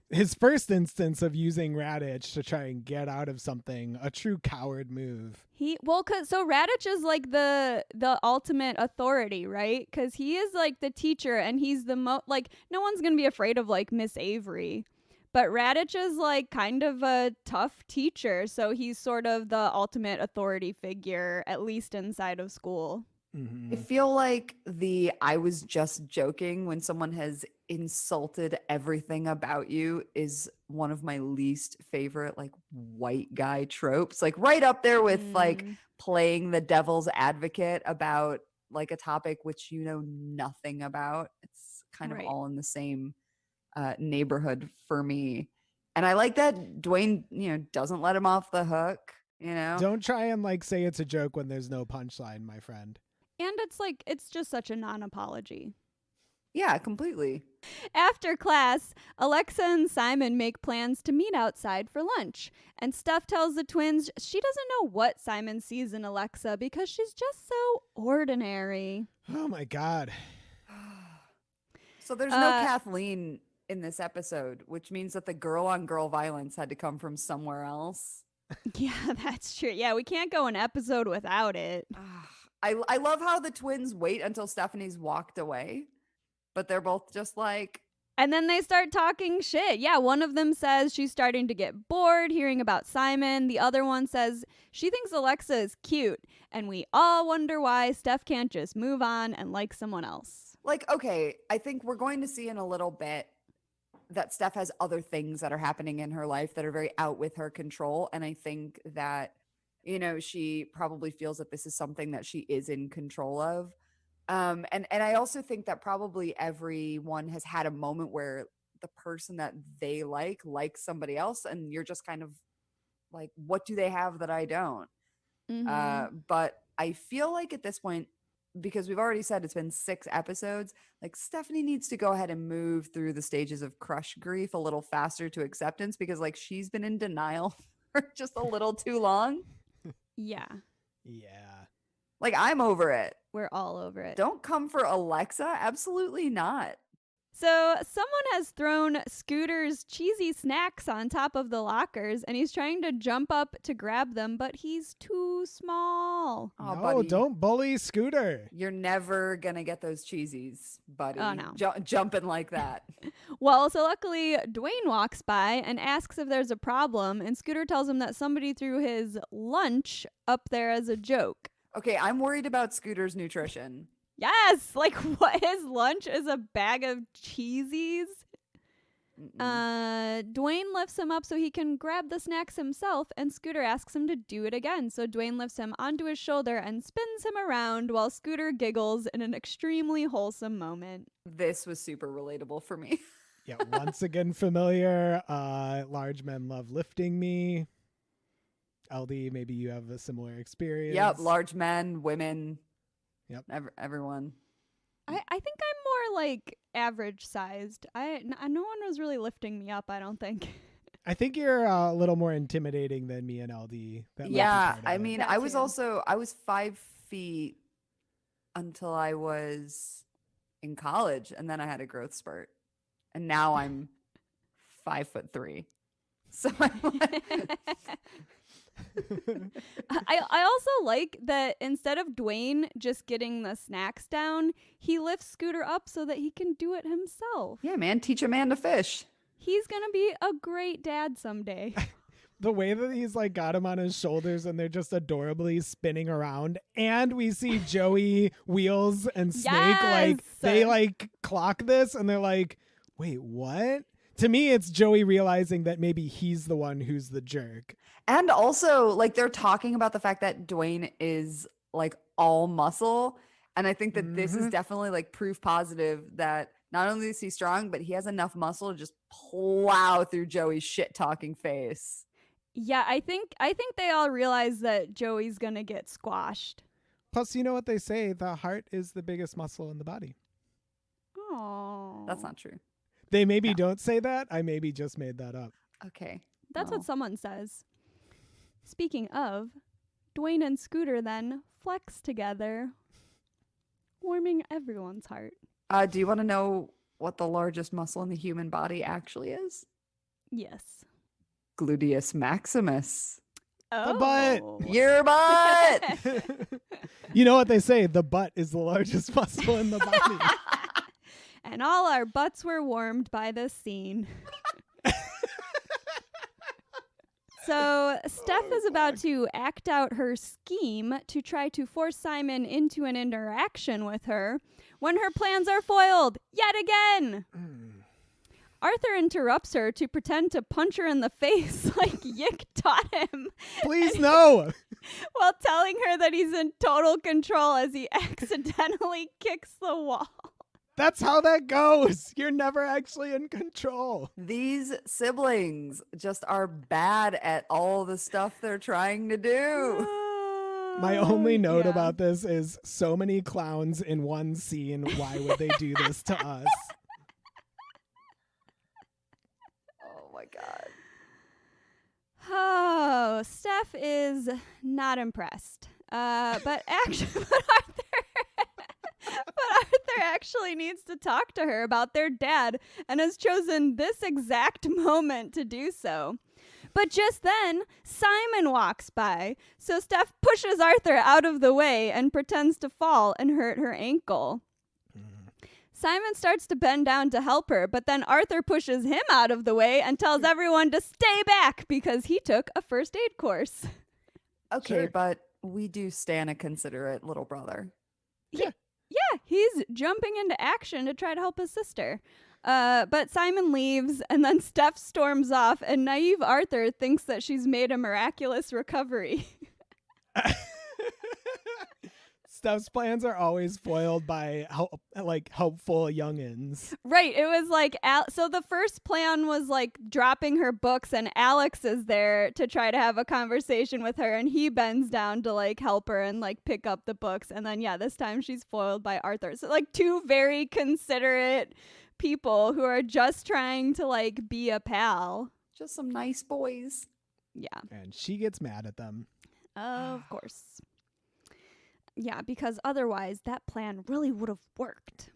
Speaker 5: His first instance of using Raditch to try and get out of something, a true coward move.
Speaker 3: So Raditch is like the ultimate authority, right? Because he is like the teacher, and he's the no one's gonna be afraid of like Miss Avery. But Raditch is like kind of a tough teacher, so he's sort of the ultimate authority figure, at least inside of school.
Speaker 5: Mm-hmm.
Speaker 4: I feel like I was just joking when someone has insulted everything about you is one of my least favorite like white guy tropes. Like right up there with like playing the devil's advocate about like a topic which you know nothing about. It's kind of all in the same neighborhood for me. And I like that Dwayne, doesn't let him off the hook,
Speaker 5: Don't try and like say it's a joke when there's no punchline, my friend.
Speaker 3: And it's just such a non-apology.
Speaker 4: Yeah, completely.
Speaker 3: After class, Alexa and Simon make plans to meet outside for lunch. And Steph tells the twins she doesn't know what Simon sees in Alexa because she's just so ordinary.
Speaker 5: Oh my God.
Speaker 4: So there's no Kathleen in this episode, which means that the girl-on-girl violence had to come from somewhere else.
Speaker 3: Yeah, that's true. Yeah, we can't go an episode without it.
Speaker 4: I love how the twins wait until Stephanie's walked away, but they're both just like...
Speaker 3: And then they start talking shit. Yeah, one of them says she's starting to get bored hearing about Simon. The other one says she thinks Alexa is cute. And we all wonder why Steph can't just move on and like someone else.
Speaker 4: Like, okay, I think we're going to see in a little bit that Steph has other things that are happening in her life that are very out with her control. And I think that, she probably feels that this is something that she is in control of. And I also think that probably everyone has had a moment where the person that they likes somebody else, and you're just kind of like, what do they have that I don't? But I feel like at this point, because we've already said it's been 6 episodes, like Stephanie needs to go ahead and move through the stages of crush grief a little faster to acceptance, because like she's been in denial for just a little too long.
Speaker 3: Yeah.
Speaker 5: Yeah.
Speaker 4: Like, I'm over it.
Speaker 3: We're all over it.
Speaker 4: Don't come for Alexa. Absolutely not.
Speaker 3: So someone has thrown Scooter's cheesy snacks on top of the lockers, and he's trying to jump up to grab them, but he's too small.
Speaker 4: Oh,
Speaker 5: no,
Speaker 4: buddy.
Speaker 5: don't bully Scooter.
Speaker 4: You're never going to get those cheesies, buddy.
Speaker 3: Oh, no.
Speaker 4: Jumping like that.
Speaker 3: Well, so luckily, Dwayne walks by and asks if there's a problem, and Scooter tells him that somebody threw his lunch up there as a joke.
Speaker 4: Okay, I'm worried about Scooter's nutrition.
Speaker 3: Yes, like what, his lunch is a bag of cheesies. Dwayne lifts him up so he can grab the snacks himself, and Scooter asks him to do it again. So Dwayne lifts him onto his shoulder and spins him around while Scooter giggles in an extremely wholesome moment.
Speaker 4: This was super relatable for me.
Speaker 5: Yeah, once again familiar. Large men love lifting me. LD, maybe you have a similar experience.
Speaker 4: Yep, large men, women.
Speaker 5: Yep.
Speaker 4: Everyone.
Speaker 3: I think I'm more like average sized. No one was really lifting me up, I don't think.
Speaker 5: I think you're a little more intimidating than me and LD. That might be
Speaker 4: Yeah,
Speaker 5: part of
Speaker 4: I
Speaker 5: it.
Speaker 4: mean,
Speaker 3: That
Speaker 4: I was
Speaker 3: too.
Speaker 4: 5 feet until I was in college, and then I had a growth spurt, and now I'm 5'3". So I'm like,
Speaker 3: I also like that instead of Dwayne just getting the snacks down, he lifts Scooter up so that he can do it himself.
Speaker 4: yeah, man, teach a man to fish.
Speaker 3: He's gonna be a great dad someday.
Speaker 5: The way that he's like got him on his shoulders and they're just adorably spinning around, and we see Joey, Wheels, and Snake like
Speaker 3: Yes!
Speaker 5: they like clock this and they're like, wait, what? To me, it's Joey realizing that maybe he's the one who's the jerk.
Speaker 4: And also, like, they're talking about the fact that Dwayne is like all muscle. And I think that this is definitely like proof positive that not only is he strong, but he has enough muscle to just plow through Joey's shit talking face.
Speaker 3: Yeah, I think they all realize that Joey's gonna get squashed.
Speaker 5: Plus, you know what they say, the heart is the biggest muscle in the body.
Speaker 3: Oh,
Speaker 4: That's not true.
Speaker 5: They maybe don't say that. I maybe just made that up.
Speaker 4: Okay.
Speaker 3: That's
Speaker 4: well.
Speaker 3: what someone says. Speaking of, Dwayne and Scooter then flex together, warming everyone's heart.
Speaker 4: Do you want to know what the largest muscle in the human body actually is?
Speaker 3: Yes.
Speaker 4: Gluteus maximus.
Speaker 3: Oh.
Speaker 5: butt.
Speaker 4: Your butt.
Speaker 5: You know what they say, the butt is the largest muscle in the body.
Speaker 3: And all our butts were warmed by this scene. So Steph is about to act out her scheme to try to force Simon into an interaction with her when her plans are foiled yet again. Arthur interrupts her to pretend to punch her in the face like Yick taught him,
Speaker 5: Please, no.
Speaker 3: while telling her that he's in total control as he accidentally kicks the wall.
Speaker 5: That's how that goes. You're never actually in control.
Speaker 4: These siblings just are bad at all the stuff they're trying to do.
Speaker 5: My only note
Speaker 3: Yeah.
Speaker 5: about this is so many clowns in one scene. Why would they do this to us?
Speaker 4: Oh my God.
Speaker 3: Oh, Steph is not impressed. But Arthur actually needs to talk to her about their dad and has chosen this exact moment to do so. But just then, Simon walks by, so Steph pushes Arthur out of the way and pretends to fall and hurt her ankle. Simon starts to bend down to help her, but then Arthur pushes him out of the way and tells everyone to stay back because he took a first aid course.
Speaker 4: Okay,
Speaker 5: Sure.
Speaker 4: but we do stand a considerate little brother.
Speaker 3: Yeah, he's jumping into action to try to help his sister. But Simon leaves, and then Steph storms off, and naive Arthur thinks that she's made a miraculous recovery.
Speaker 5: Steph's plans are always foiled by helpful youngins.
Speaker 3: Right. It was like, so the first plan was like dropping her books, and Alex is there to try to have a conversation with her, and he bends down to like help her and like pick up the books. And then, yeah, this time she's foiled by Arthur. So like two very considerate people who are just trying to like be a pal.
Speaker 4: Just some nice boys.
Speaker 3: Yeah.
Speaker 5: And she gets mad at them.
Speaker 3: Of course. Yeah, because otherwise that plan really would have worked.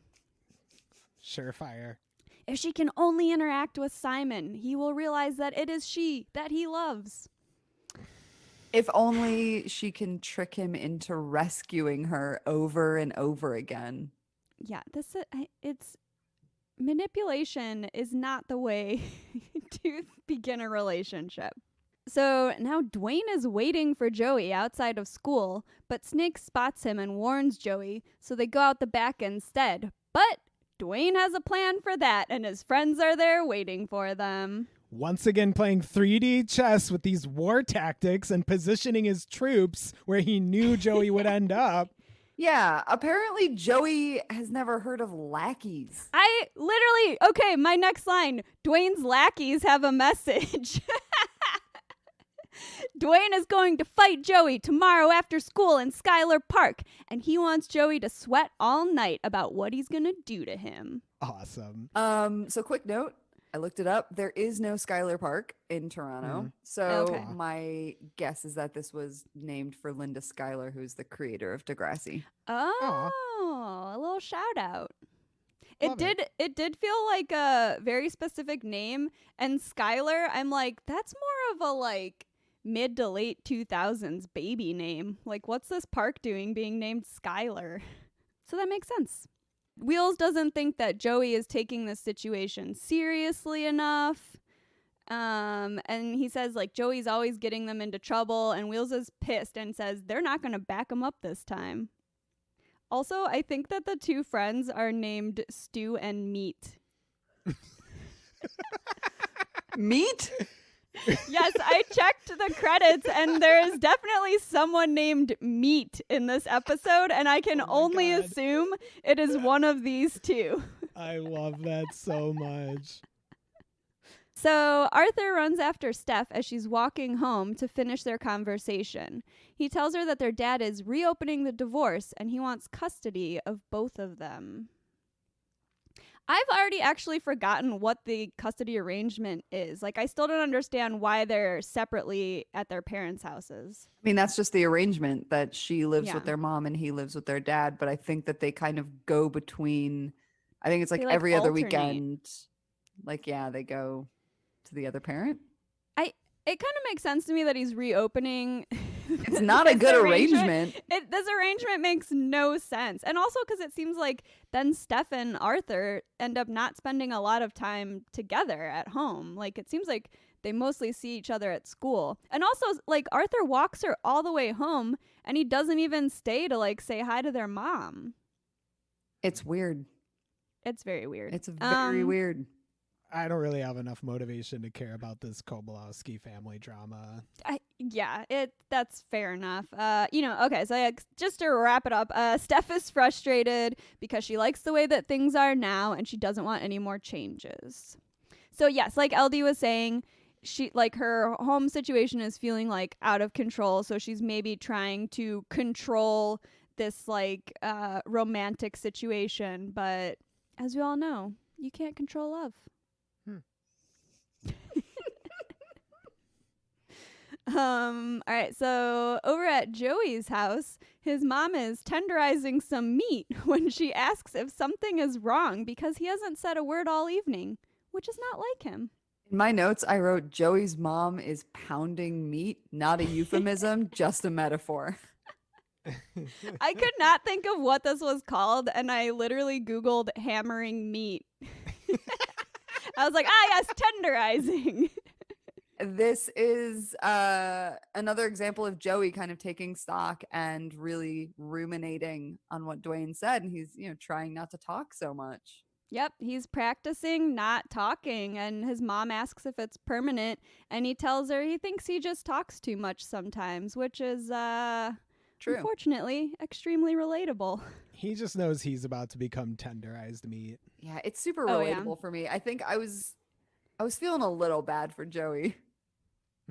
Speaker 5: Surefire.
Speaker 3: If she can only interact with Simon, he will realize that it is she that he loves.
Speaker 4: If only she can trick him into rescuing her over and over again.
Speaker 3: Yeah, it's manipulation is not the way to begin a relationship. So now Dwayne is waiting for Joey outside of school, but Snake spots him and warns Joey, so they go out the back instead. But Dwayne has a plan for that, and his friends are there waiting for them.
Speaker 5: Once again playing 3D chess with these war tactics and positioning his troops where he knew Joey would end up.
Speaker 4: Yeah, apparently Joey has never heard of lackeys.
Speaker 3: Okay, my next line. Dwayne's lackeys have a message. Dwayne is going to fight Joey tomorrow after school in Schuyler Park, and he wants Joey to sweat all night about what he's going to do to him.
Speaker 5: Awesome.
Speaker 4: So quick note, I looked it up. There is no Schuyler Park in Toronto. So my guess is that this was named for Linda Schuyler, who's the creator of Degrassi.
Speaker 3: Oh, a little shout out. It did feel like a very specific name, and Schuyler, I'm like, that's more of a like mid to late 2000s baby name. Like, what's this park doing being named Schuyler? So that makes sense. Wheels doesn't think that Joey is taking this situation seriously enough. And he says, like, Joey's always getting them into trouble, and Wheels is pissed and says they're not going to back him up this time. Also, I think that the two friends are named Stew and Meat.
Speaker 4: Meat?
Speaker 3: Yes, I checked the credits, and there is definitely someone named Meat in this episode, and I can only assume it is one of these two.
Speaker 5: I love that so much.
Speaker 3: So Arthur runs after Steph as she's walking home to finish their conversation. He tells her that their dad is reopening the divorce, and he wants custody of both of them. I've already actually forgotten what the custody arrangement is. Like, I still don't understand why they're separately at their parents' houses.
Speaker 4: I mean, that's just the arrangement that she lives with their mom and he lives with their dad. But I think that they kind of go between, I think it's like every other weekend. Like, yeah, they go to the other parent.
Speaker 3: It kind of makes sense to me that he's reopening.
Speaker 4: It's not a good arrangement.
Speaker 3: This arrangement makes no sense. And also because it seems like then Steph and Arthur end up not spending a lot of time together at home. Like, it seems like they mostly see each other at school. And also, like, Arthur walks her all the way home, and he doesn't even stay to, like, say hi to their mom.
Speaker 4: It's weird.
Speaker 3: It's very weird.
Speaker 4: It's very weird.
Speaker 5: I don't really have enough motivation to care about this Kobolowski family drama.
Speaker 3: That's fair enough. Okay, so just to wrap it up, Steph is frustrated because she likes the way that things are now and she doesn't want any more changes. So yes, like LD was saying, she like her home situation is feeling like out of control, so she's maybe trying to control this like romantic situation, but as we all know, you can't control love. All right, so over at Joey's house, his mom is tenderizing some meat when she asks if something is wrong because he hasn't said a word all evening, which is not like him.
Speaker 4: In my notes, I wrote Joey's mom is pounding meat, not a euphemism, just a metaphor.
Speaker 3: I could not think of what this was called, and I literally Googled hammering meat. I was like, yes, tenderizing.
Speaker 4: This is another example of Joey kind of taking stock and really ruminating on what Dwayne said. And he's, trying not to talk so much.
Speaker 3: Yep, he's practicing not talking. And his mom asks if it's permanent. And he tells her he thinks he just talks too much sometimes, which is
Speaker 4: True.
Speaker 3: Unfortunately, extremely relatable.
Speaker 5: He just knows he's about to become tenderized meat.
Speaker 4: Yeah, it's super
Speaker 3: Oh, yeah.
Speaker 4: relatable for me. I think I was feeling a little bad for Joey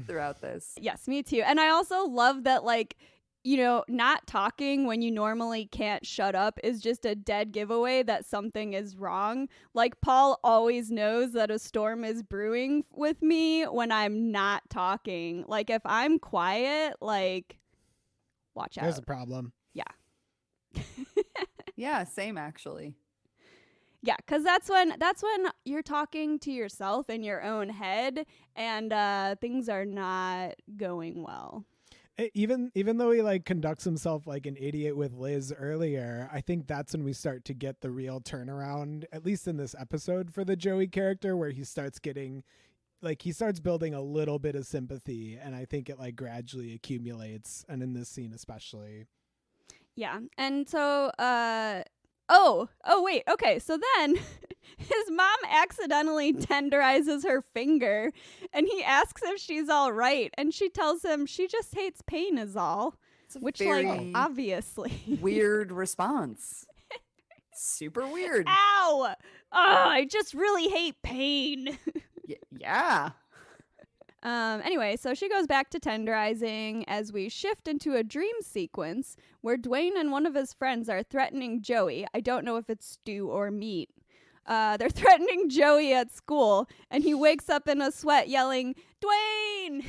Speaker 4: throughout this.
Speaker 3: Yes, me too. And I also love that, like, you know, not talking when you normally can't shut up is just a dead giveaway that something is wrong. Like, Paul always knows that a storm is brewing with me when I'm not talking. Like, if I'm quiet, like, watch out.
Speaker 5: There's a problem.
Speaker 3: Yeah.
Speaker 4: Yeah, same actually.
Speaker 3: Yeah, because that's when you're talking to yourself in your own head and things are not going well.
Speaker 5: Even though he like conducts himself like an idiot with Liz earlier, I think that's when we start to get the real turnaround, at least in this episode, for the Joey character, where he starts getting like he starts building a little bit of sympathy, and I think it like gradually accumulates, and in this scene especially.
Speaker 3: Yeah. And so oh wait, okay. So then his mom accidentally tenderizes her finger and he asks if she's all right, and she tells him she just hates pain is all.
Speaker 4: It's a
Speaker 3: Which
Speaker 4: very
Speaker 3: like obviously
Speaker 4: weird response. Super weird.
Speaker 3: Ow! Oh, I just really hate pain.
Speaker 4: Yeah.
Speaker 3: Anyway, so she goes back to tenderizing as we shift into a dream sequence where Dwayne and one of his friends are threatening Joey. I don't know if it's stew or meat. They're threatening Joey at school, and he wakes up in a sweat yelling, "Dwayne!"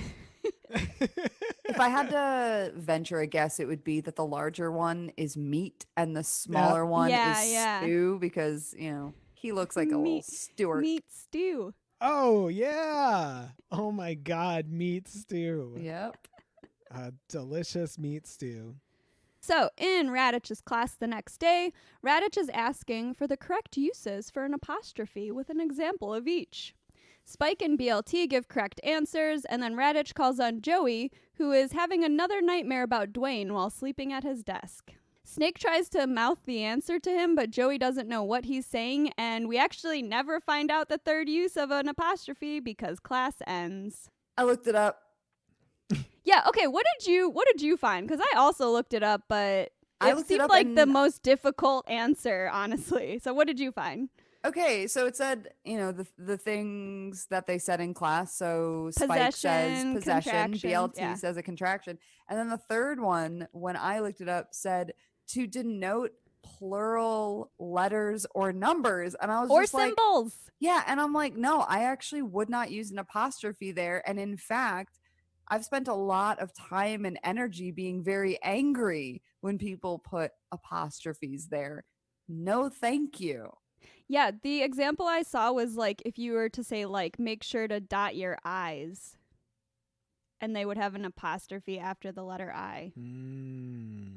Speaker 4: If I had to venture a guess, it would be that the larger one is meat and the smaller one is stew, because, you know, he looks like a little Stewart.
Speaker 3: Meat stew.
Speaker 5: Oh yeah! Oh my God, meat stew.
Speaker 4: Yep.
Speaker 5: A delicious meat stew.
Speaker 3: So, in Radich's class the next day, Radich is asking for the correct uses for an apostrophe with an example of each. Spike and BLT give correct answers, and then Radich calls on Joey, who is having another nightmare about Dwayne while sleeping at his desk. Snake tries to mouth the answer to him, but Joey doesn't know what he's saying, and we actually never find out the third use of an apostrophe because class ends.
Speaker 4: I looked it up.
Speaker 3: Yeah, okay, what did you find? Because I also looked it up, but it seemed like the most difficult answer, honestly. So what did you find?
Speaker 4: Okay, so it said, you know, the things that they said in class. So Spike says possession, BLT says a contraction. And then the third one, when I looked it up, said to denote plural letters or numbers. And I was
Speaker 3: or
Speaker 4: just
Speaker 3: symbols.
Speaker 4: Like, yeah. And I'm like, no, I actually would not use an apostrophe there. And in fact, I've spent a lot of time and energy being very angry when people put apostrophes there. No, thank you.
Speaker 3: Yeah, the example I saw was like if you were to say like make sure to dot your I's, and they would have an apostrophe after the letter I.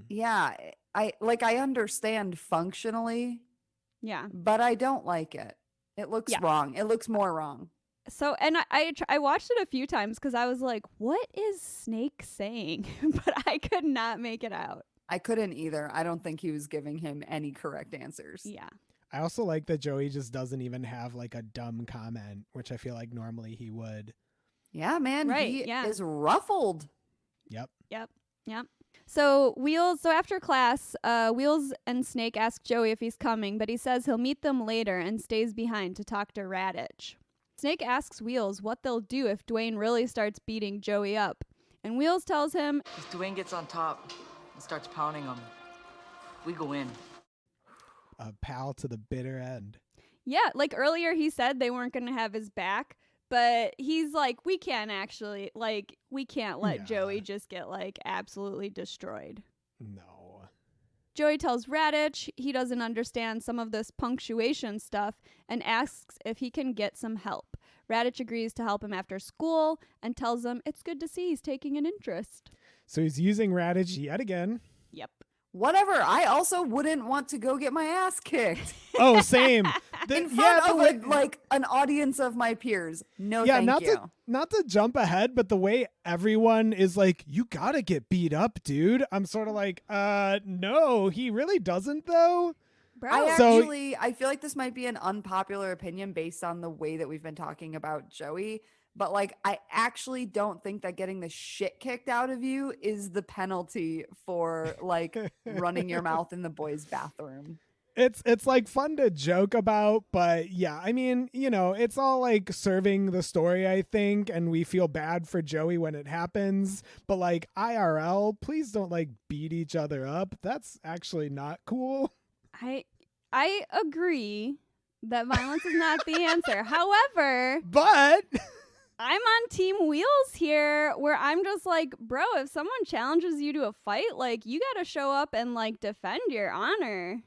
Speaker 4: Yeah, I understand functionally.
Speaker 3: Yeah.
Speaker 4: But I don't like it. It looks wrong. It looks more wrong.
Speaker 3: So, and I watched it a few times because I was like, what is Snake saying? But I could not make it out.
Speaker 4: I couldn't either. I don't think he was giving him any correct answers.
Speaker 3: Yeah.
Speaker 5: I also like that Joey just doesn't even have like a dumb comment, which I feel like normally he would.
Speaker 4: Yeah, man.
Speaker 3: Right,
Speaker 4: he
Speaker 3: yeah.
Speaker 4: is ruffled.
Speaker 5: Yep.
Speaker 3: So after class, Wheels and Snake ask Joey if he's coming, but he says he'll meet them later and stays behind to talk to Radich. Snake asks Wheels what they'll do if Dwayne really starts beating Joey up, and Wheels tells him,
Speaker 7: if Dwayne gets on top and starts pounding him, we go in.
Speaker 5: A pal to the bitter end.
Speaker 3: yeah, like earlier he said they weren't going to have his back, but he's like, we can't let Joey just get like absolutely destroyed.
Speaker 5: No.
Speaker 3: Joey tells Radich he doesn't understand some of this punctuation stuff and asks if he can get some help. Radich agrees to help him after school and tells him it's good to see he's taking an interest.
Speaker 5: So he's using Radich yet again.
Speaker 3: Yep.
Speaker 4: Whatever. I also wouldn't want to go get my ass kicked.
Speaker 5: Oh, same.
Speaker 4: In front of like an audience of my peers. No, thank you.
Speaker 5: Not to jump ahead, but the way everyone is like, you gotta get beat up, dude. I'm sort of like, no, he really doesn't though.
Speaker 3: Bro.
Speaker 4: I feel like this might be an unpopular opinion based on the way that we've been talking about Joey, But like, I actually don't think that getting the shit kicked out of you is the penalty for like running your mouth in the boys' bathroom.
Speaker 5: It's like fun to joke about, but yeah, I mean, you know, it's all like serving the story, I think, and we feel bad for Joey when it happens, but like IRL, please don't like beat each other up. That's actually not cool.
Speaker 3: I agree that violence is not the answer. However,
Speaker 5: But
Speaker 3: I'm on team wheels here where I'm just like, bro, if someone challenges you to a fight, like you got to show up and like defend your honor.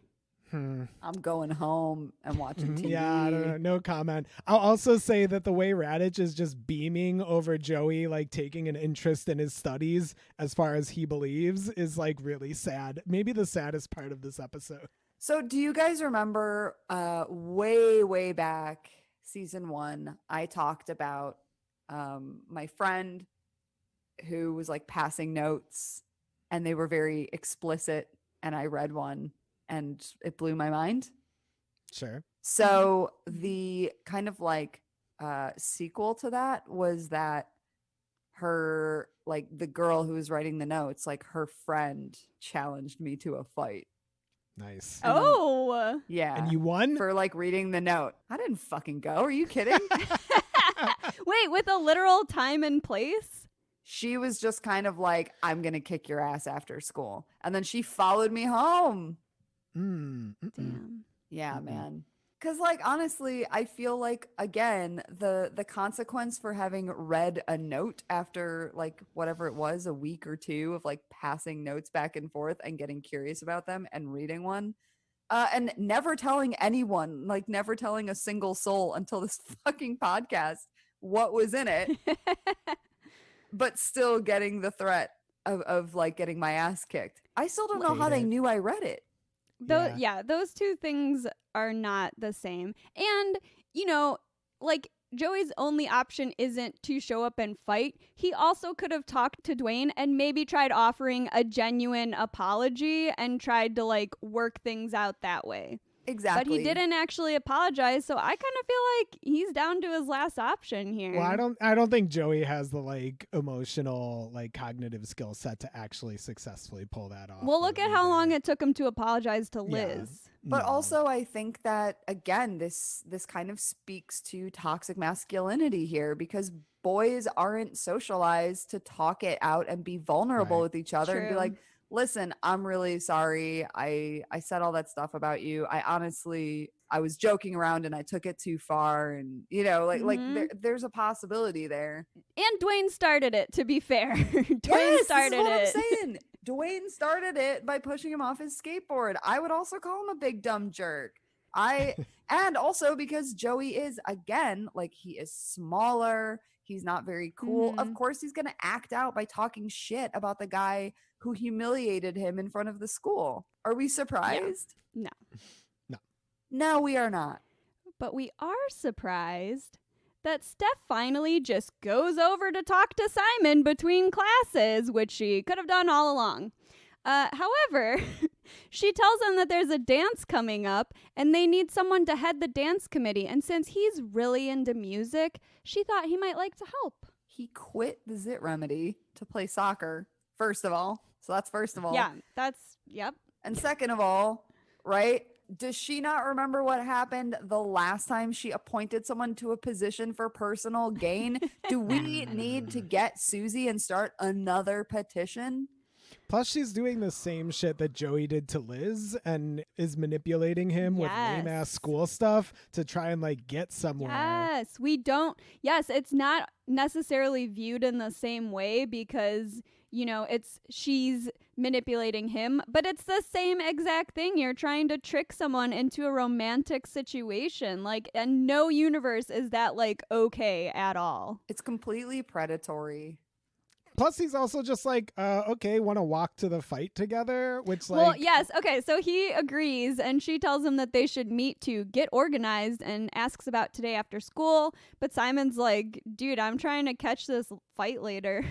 Speaker 4: I'm going home and watching TV.
Speaker 5: Yeah, I don't know. No comment. I'll also say that the way Raditch is just beaming over Joey, like taking an interest in his studies as far as he believes, is like really sad. Maybe the saddest part of this episode.
Speaker 4: So do you guys remember way back season 1, I talked about my friend who was like passing notes and they were very explicit and I read one and it blew my mind.
Speaker 5: Sure.
Speaker 4: So the kind of like sequel to that was that her, like the girl who was writing the notes, like her friend challenged me to a fight.
Speaker 5: Nice.
Speaker 4: And then-
Speaker 3: Oh.
Speaker 4: Yeah.
Speaker 5: And you won?
Speaker 4: for like reading the note. I didn't fucking go. Are you kidding?
Speaker 3: Wait, with a literal time and place?
Speaker 4: She was just kind of like, I'm going to kick your ass after school. And then she followed me home.
Speaker 3: Damn.
Speaker 4: Yeah, man. Because, like, honestly, I feel like, again, the consequence for having read a note after, like, whatever it was, a week or two of, like, passing notes back and forth and getting curious about them and reading one, and never telling anyone, like, never telling a single soul until this fucking podcast what was in it, but still getting the threat of like, getting my ass kicked. I still don't know how they knew I read it.
Speaker 3: Those two things are not the same. And, you know, like Joey's only option isn't to show up and fight. He also could have talked to Dwayne and maybe tried offering a genuine apology and tried to like work things out that way.
Speaker 4: Exactly.
Speaker 3: But he didn't actually apologize, so I kind of feel like he's down to his last option here.
Speaker 5: Well, I don't think Joey has the like emotional, like cognitive skill set to actually successfully pull that off.
Speaker 3: Well, look at how long it took him to apologize to Liz.
Speaker 4: But also, I think that, again, this kind of speaks to toxic masculinity here, because boys aren't socialized to talk it out and be vulnerable with each other and be
Speaker 3: True.
Speaker 4: like, listen, I'm really sorry. I said all that stuff about you. I was joking around and I took it too far. And, you know, there's a possibility there.
Speaker 3: And Dwayne started it, to be fair. Dwayne
Speaker 4: Yes,
Speaker 3: started
Speaker 4: this is what
Speaker 3: it.
Speaker 4: I'm saying. Dwayne started it by pushing him off his skateboard. I would also call him a big dumb jerk. And also because Joey is, again, like, he is smaller. He's not very cool.
Speaker 3: Mhm.
Speaker 4: Of course, he's going to act out by talking shit about the guy who humiliated him in front of the school. Are we surprised?
Speaker 3: No.
Speaker 4: No, we are not.
Speaker 3: But we are surprised that Steph finally just goes over to talk to Simon between classes, which she could have done all along. However, she tells him that there's a dance coming up and they need someone to head the dance committee. And since he's really into music, she thought he might like to help.
Speaker 4: He quit the Zit Remedy to play soccer, first of all. So that's first of all.
Speaker 3: Yeah, yep.
Speaker 4: And second of all, right? Does she not remember what happened the last time she appointed someone to a position for personal gain? Do we need to get Susie and start another petition?
Speaker 5: Plus, she's doing the same shit that Joey did to Liz and is manipulating him with lame-ass school stuff to try and, like, get somewhere.
Speaker 3: Yes, it's not necessarily viewed in the same way because, you know, she's manipulating him, but it's the same exact thing. You're trying to trick someone into a romantic situation, like, and no universe is that, like, okay at all.
Speaker 4: It's completely predatory.
Speaker 5: Plus, he's also just like, okay, want to walk to the fight together? Which, like...
Speaker 3: Well, yes. Okay, so he agrees, and she tells him that they should meet to get organized and asks about today after school. But Simon's like, dude, I'm trying to catch this fight later.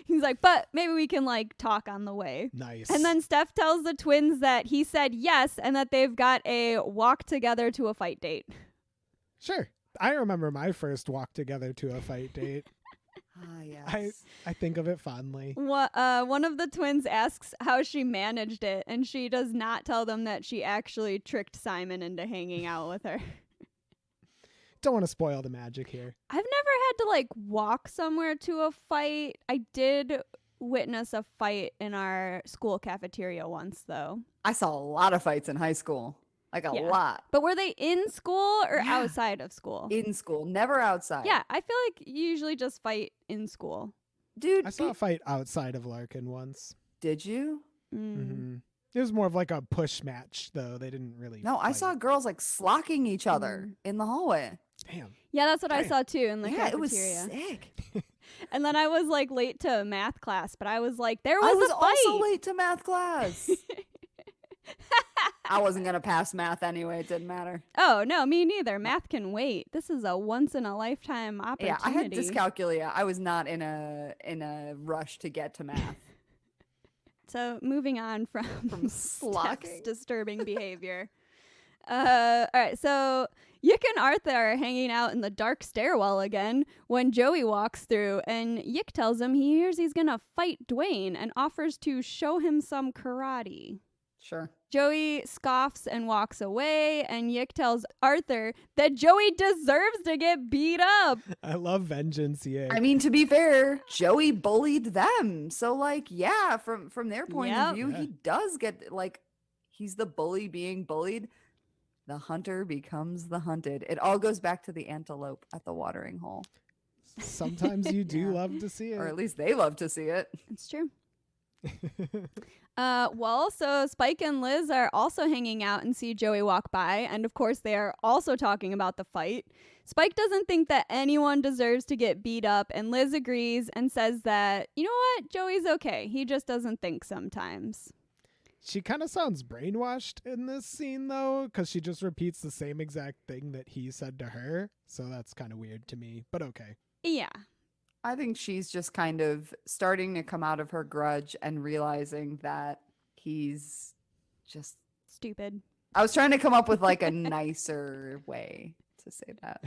Speaker 3: He's like, but maybe we can, like, talk on the way.
Speaker 5: Nice.
Speaker 3: And then Steph tells the twins that he said yes and that they've got a walk together to a fight date.
Speaker 5: Sure. I remember my first walk together to a fight date.
Speaker 4: Ah, yes.
Speaker 5: I think of it fondly.
Speaker 3: One of the twins asks how she managed it, and she does not tell them that she actually tricked Simon into hanging out with her.
Speaker 5: Don't want to spoil the magic here.
Speaker 3: I've never had to like walk somewhere to a fight. I did witness a fight in our school cafeteria once, though.
Speaker 4: I saw a lot of fights in high school. Like a
Speaker 3: Yeah.
Speaker 4: lot.
Speaker 3: But were they in school or
Speaker 4: Yeah.
Speaker 3: outside of school?
Speaker 4: In school, never outside.
Speaker 3: Yeah, I feel like you usually just fight in school.
Speaker 4: Dude,
Speaker 5: I saw a fight outside of Larkin once.
Speaker 4: did you?
Speaker 5: Mm-hmm. It was more of like a push match, though. They didn't really.
Speaker 4: No, I
Speaker 5: fight.
Speaker 4: saw girls like slocking each other in the hallway.
Speaker 5: Damn.
Speaker 3: Yeah, that's what I
Speaker 5: Dang.
Speaker 3: saw too in the
Speaker 4: Yeah, it was
Speaker 3: cafeteria.
Speaker 4: sick.
Speaker 3: And then I was like late to math class, but I was like, there was,
Speaker 4: I was
Speaker 3: a fight.
Speaker 4: also late to math class. I wasn't going to pass math anyway. It didn't matter.
Speaker 3: Oh, no, me neither. Math can wait. This is a once in a lifetime opportunity.
Speaker 4: Yeah, I had dyscalculia. I was not in a rush to get to math.
Speaker 3: So moving on from Steph's
Speaker 4: slocking.
Speaker 3: disturbing behavior. All right, so Yick and Arthur are hanging out in the dark stairwell again when Joey walks through, and Yick tells him he hears he's gonna fight Dwayne and offers to show him some karate.
Speaker 4: Sure.
Speaker 3: Joey scoffs and walks away, and Yick tells Arthur that Joey deserves to get beat up.
Speaker 5: I love vengeance, yeah.
Speaker 4: I mean, to be fair, Joey bullied them. So, like, yeah, from their point
Speaker 3: Yep.
Speaker 4: of view,
Speaker 5: Yeah.
Speaker 4: he does get, like, he's the bully being bullied. The hunter becomes the hunted. It all goes back to the antelope at the watering hole.
Speaker 5: Sometimes you do
Speaker 4: Yeah.
Speaker 5: love to see it.
Speaker 4: Or at least they love to see it.
Speaker 3: It's true. So Spike and Liz are also hanging out and see Joey walk by, and of course they are also talking about the fight. Spike doesn't think that anyone deserves to get beat up, and Liz agrees and says that, you know what, Joey's okay. He just doesn't think sometimes.
Speaker 5: She kind of sounds brainwashed in this scene, though, because she just repeats the same exact thing that he said to her. So that's kind of weird to me, but okay.
Speaker 3: Yeah.
Speaker 4: I think she's just kind of starting to come out of her grudge and realizing that he's just
Speaker 3: Stupid.
Speaker 4: I was trying to come up with like a nicer way to say that.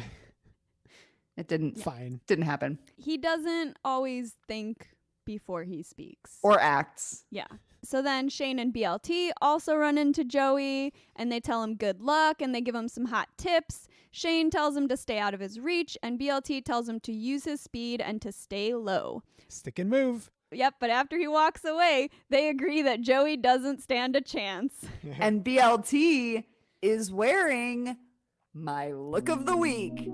Speaker 4: It didn't
Speaker 5: Fine.
Speaker 4: didn't happen.
Speaker 3: He doesn't always think before he speaks.
Speaker 4: Or acts.
Speaker 3: Yeah. So then Shane and BLT also run into Joey, and they tell him good luck, and they give him some hot tips. Shane tells him to stay out of his reach, and BLT tells him to use his speed and to stay low.
Speaker 5: Stick and move.
Speaker 3: Yep, but after he walks away, they agree that Joey doesn't stand a chance.
Speaker 4: And BLT is wearing my look of the week.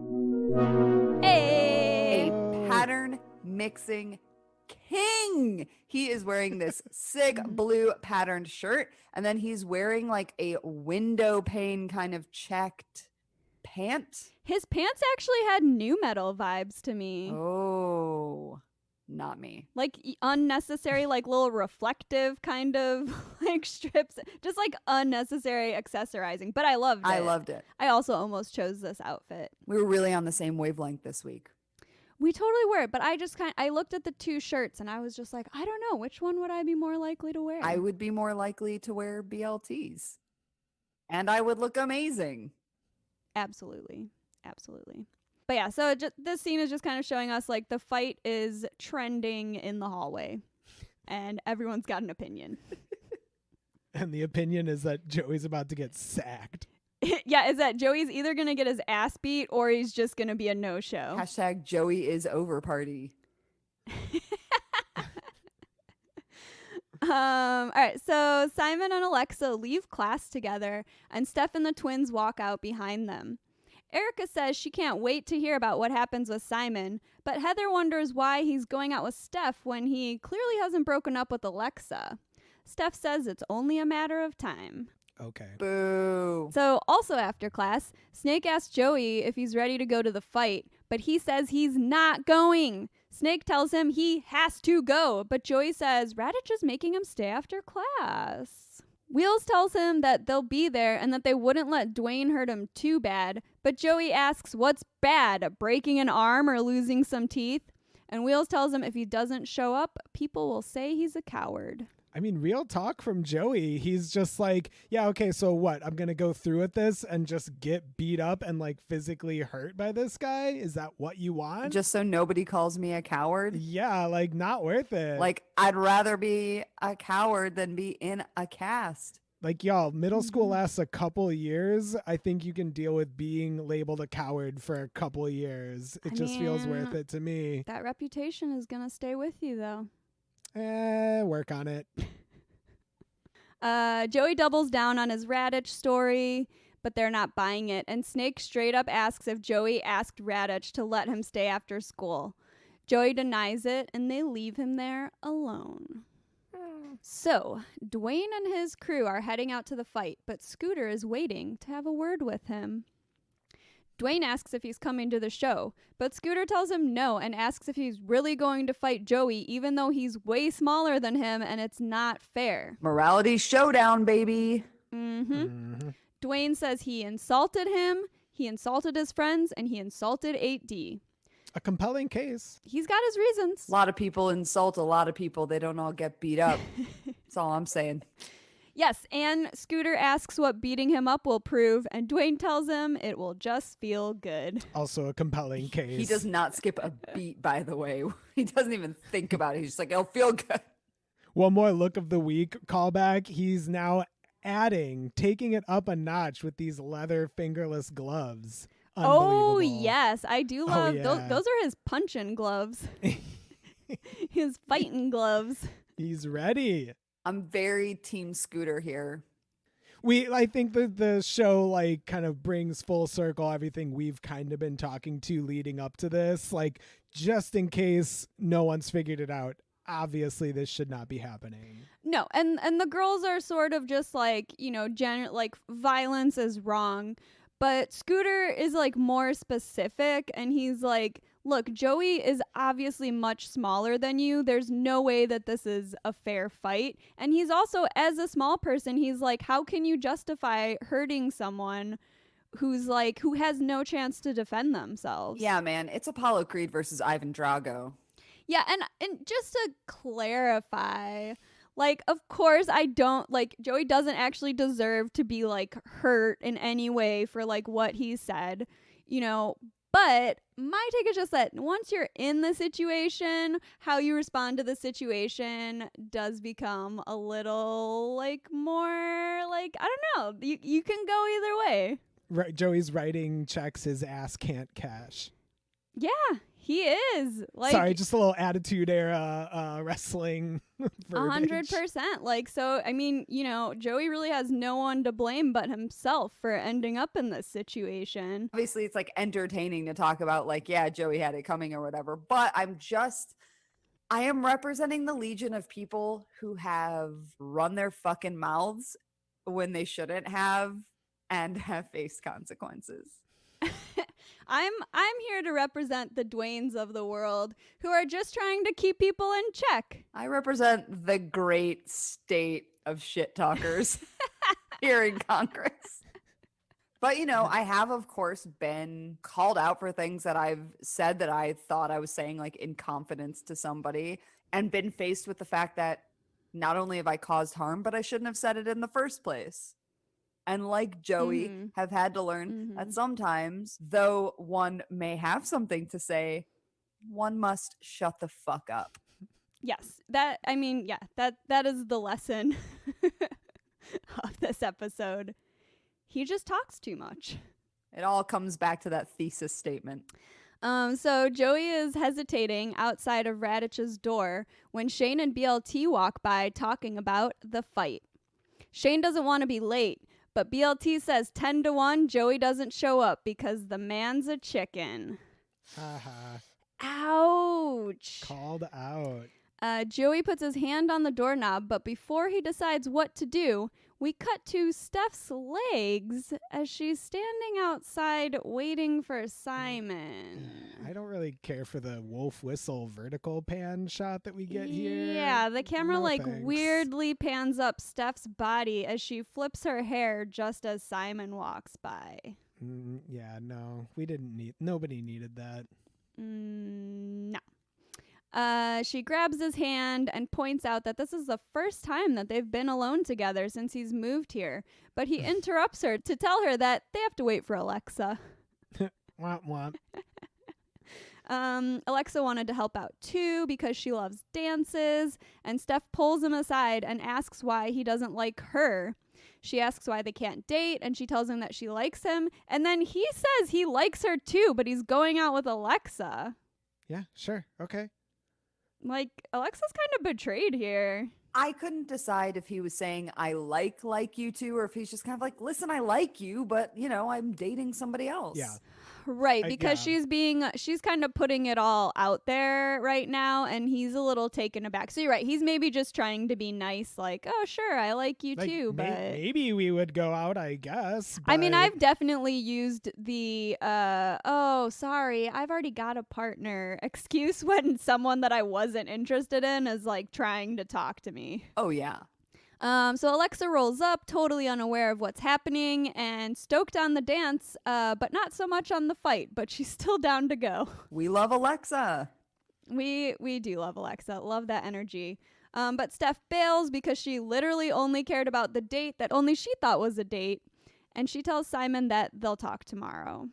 Speaker 3: Hey!
Speaker 4: A pattern mixing king. He is wearing this sick blue patterned shirt, and then he's wearing like a window pane kind of checked pant.
Speaker 3: His pants actually had new metal vibes to me.
Speaker 4: Oh, not me.
Speaker 3: Like unnecessary, like little reflective kind of like strips. Just like unnecessary accessorizing. But I loved it.
Speaker 4: I loved it.
Speaker 3: I also almost chose this outfit.
Speaker 4: We were really on the same wavelength this week.
Speaker 3: We totally were, but I looked at the two shirts and I was just like, I don't know, which one would I be more likely to wear?
Speaker 4: I would be more likely to wear BLTs. And I would look amazing.
Speaker 3: Absolutely. Absolutely. But yeah, so this scene is just kind of showing us like the fight is trending in the hallway and everyone's got an opinion.
Speaker 5: And the opinion is that Joey's about to get sacked.
Speaker 3: Yeah, is that Joey's either going to get his ass beat or he's just going to be a no-show.
Speaker 4: Hashtag Joey is over party.
Speaker 3: All right, so Simon and Alexa leave class together, and Steph and the twins walk out behind them. Erica says she can't wait to hear about what happens with Simon, but Heather wonders why he's going out with Steph when he clearly hasn't broken up with Alexa. Steph says it's only a matter of time.
Speaker 5: Okay.
Speaker 4: Boo.
Speaker 3: So, also after class, Snake asks Joey if he's ready to go to the fight, but he says he's not going. Snake tells him he has to go, but Joey says Raditch is making him stay after class. Wheels tells him that they'll be there and that they wouldn't let Dwayne hurt him too bad, but Joey asks what's bad, breaking an arm or losing some teeth? And Wheels tells him if he doesn't show up, people will say he's a coward.
Speaker 5: I mean, real talk from Joey. He's just like, yeah, okay, so what? I'm going to go through with this and just get beat up and like physically hurt by this guy? Is that what you want?
Speaker 4: Just so nobody calls me a coward?
Speaker 5: Yeah, like not worth it.
Speaker 4: Like, I'd rather be a coward than be in a cast.
Speaker 5: Like, y'all, middle school lasts a couple years. I think you can deal with being labeled a coward for a couple years. It just feels worth it to me.
Speaker 3: That reputation is going to stay with you, though.
Speaker 5: Work on it.
Speaker 3: Joey doubles down on his Raditch story, but they're not buying it. And Snake straight up asks if Joey asked Raditch to let him stay after school. Joey denies it, and they leave him there alone. So, Dwayne and his crew are heading out to the fight, but Scooter is waiting to have a word with him. Dwayne asks if he's coming to the show, but Scooter tells him no and asks if he's really going to fight Joey, even though he's way smaller than him and it's not fair.
Speaker 4: Morality showdown, baby.
Speaker 3: Dwayne says he insulted him, he insulted his friends, and he insulted 8D.
Speaker 5: A compelling case.
Speaker 3: He's got his reasons.
Speaker 4: A lot of people insult a lot of people. They don't all get beat up. That's all I'm saying.
Speaker 3: Yes, and Scooter asks what beating him up will prove, and Dwayne tells him it will just feel good.
Speaker 5: Also a compelling case.
Speaker 4: He does not skip a beat, by the way. He doesn't even think about it. He's just like, it'll feel good.
Speaker 5: One more look of the week callback. He's now taking it up a notch with these leather fingerless gloves.
Speaker 3: Oh, yes. I do love
Speaker 5: yeah.
Speaker 3: those are his punching gloves. His fighting gloves.
Speaker 5: He's ready.
Speaker 4: I'm very team Scooter here.
Speaker 5: I think that the show like kind of brings full circle everything we've kind of been talking to leading up to this. Like, just in case no one's figured it out, obviously this should not be happening.
Speaker 3: No, and the girls are sort of just like, like violence is wrong. But Scooter is like more specific, and he's like, look, Joey is obviously much smaller than you. There's no way that this is a fair fight. And he's also, as a small person, he's like, how can you justify hurting someone who has no chance to defend themselves?
Speaker 4: Yeah, man. It's Apollo Creed versus Ivan Drago.
Speaker 3: Yeah, and just to clarify, like, of course, Joey doesn't actually deserve to be, like, hurt in any way for, like, what he said, but my take is just that once you're in the situation, how you respond to the situation does become a little, like, more, like, I don't know, you can go either way.
Speaker 5: Right, Joey's writing checks his ass can't cash.
Speaker 3: Yeah, he is. Like,
Speaker 5: sorry, just a little attitude era wrestling.
Speaker 3: 100%. Like, so, I mean, Joey really has no one to blame but himself for ending up in this situation.
Speaker 4: Obviously, it's like entertaining to talk about, like, yeah, Joey had it coming or whatever. But I am representing the legion of people who have run their fucking mouths when they shouldn't have and have faced consequences.
Speaker 3: I'm here to represent the Dwaynes of the world who are just trying to keep people in check.
Speaker 4: I represent the great state of shit talkers here in Congress. But, I have, of course, been called out for things that I've said that I thought I was saying, like, in confidence to somebody, and been faced with the fact that not only have I caused harm, but I shouldn't have said it in the first place. And like Joey, have had to learn that sometimes, though one may have something to say, one must shut the fuck up.
Speaker 3: Yes, that is the lesson of this episode. He just talks too much.
Speaker 4: It all comes back to that thesis statement.
Speaker 3: So Joey is hesitating outside of Raditch's door when Shane and BLT walk by talking about the fight. Shane doesn't want to be late, but BLT says 10-1 Joey doesn't show up because the man's a chicken. Ouch.
Speaker 5: Called out.
Speaker 3: Joey puts his hand on the doorknob, but before he decides what to do, we cut to Steph's legs as she's standing outside waiting for Simon.
Speaker 5: I don't really care for the wolf whistle vertical pan shot that we get here.
Speaker 3: Yeah, the camera
Speaker 5: No thanks.
Speaker 3: weirdly pans up Steph's body as she flips her hair just as Simon walks by.
Speaker 5: Yeah, no, nobody needed that.
Speaker 3: No. She grabs his hand and points out that this is the first time that they've been alone together since he's moved here. But he interrupts her to tell her that they have to wait for Alexa.
Speaker 5: Womp womp.
Speaker 3: Alexa wanted to help out too because she loves dances, and Steph pulls him aside and asks why he doesn't like her. She asks why they can't date, and she tells him that she likes him, and then he says he likes her too, but he's going out with Alexa.
Speaker 5: Yeah, sure. Okay.
Speaker 3: Like, Alexa's kind of betrayed here.
Speaker 4: I couldn't decide if he was saying I like you too, or if he's just kind of like, listen, I like you, but I'm dating somebody else.
Speaker 5: Yeah.
Speaker 3: Right, because
Speaker 5: yeah.
Speaker 3: she's kind of putting it all out there right now, and he's a little taken aback. So you're right, he's maybe just trying to be nice, like, oh, sure, I like you too, but...
Speaker 5: Maybe we would go out, I guess.
Speaker 3: I mean, I've definitely used the, oh, sorry, I've already got a partner excuse when someone that I wasn't interested in is, like, trying to talk to me.
Speaker 4: Oh, yeah.
Speaker 3: So Alexa rolls up, totally unaware of what's happening, and stoked on the dance, but not so much on the fight, but she's still down to go.
Speaker 4: We love Alexa.
Speaker 3: We do love Alexa. Love that energy. But Steph bails because she literally only cared about the date that only she thought was a date, and she tells Simon that they'll talk tomorrow.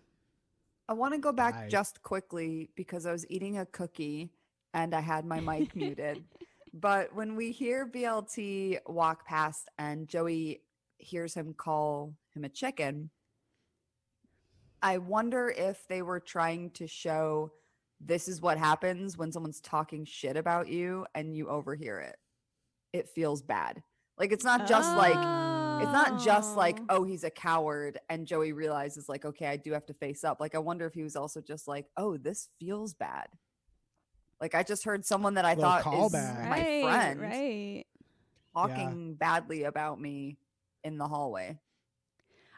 Speaker 4: I want to go back just quickly because I was eating a cookie and I had my mic muted. But when we hear BLT walk past and Joey hears him call him a chicken, I wonder if they were trying to show this is what happens when someone's talking shit about you and you overhear it. It feels bad. Like it's not just like, oh, he's a coward and Joey realizes like, okay, I do have to face up. Like I wonder if he was also just like, oh, this feels bad. Like, I just heard someone that I thought is my friend talking badly about me in the hallway.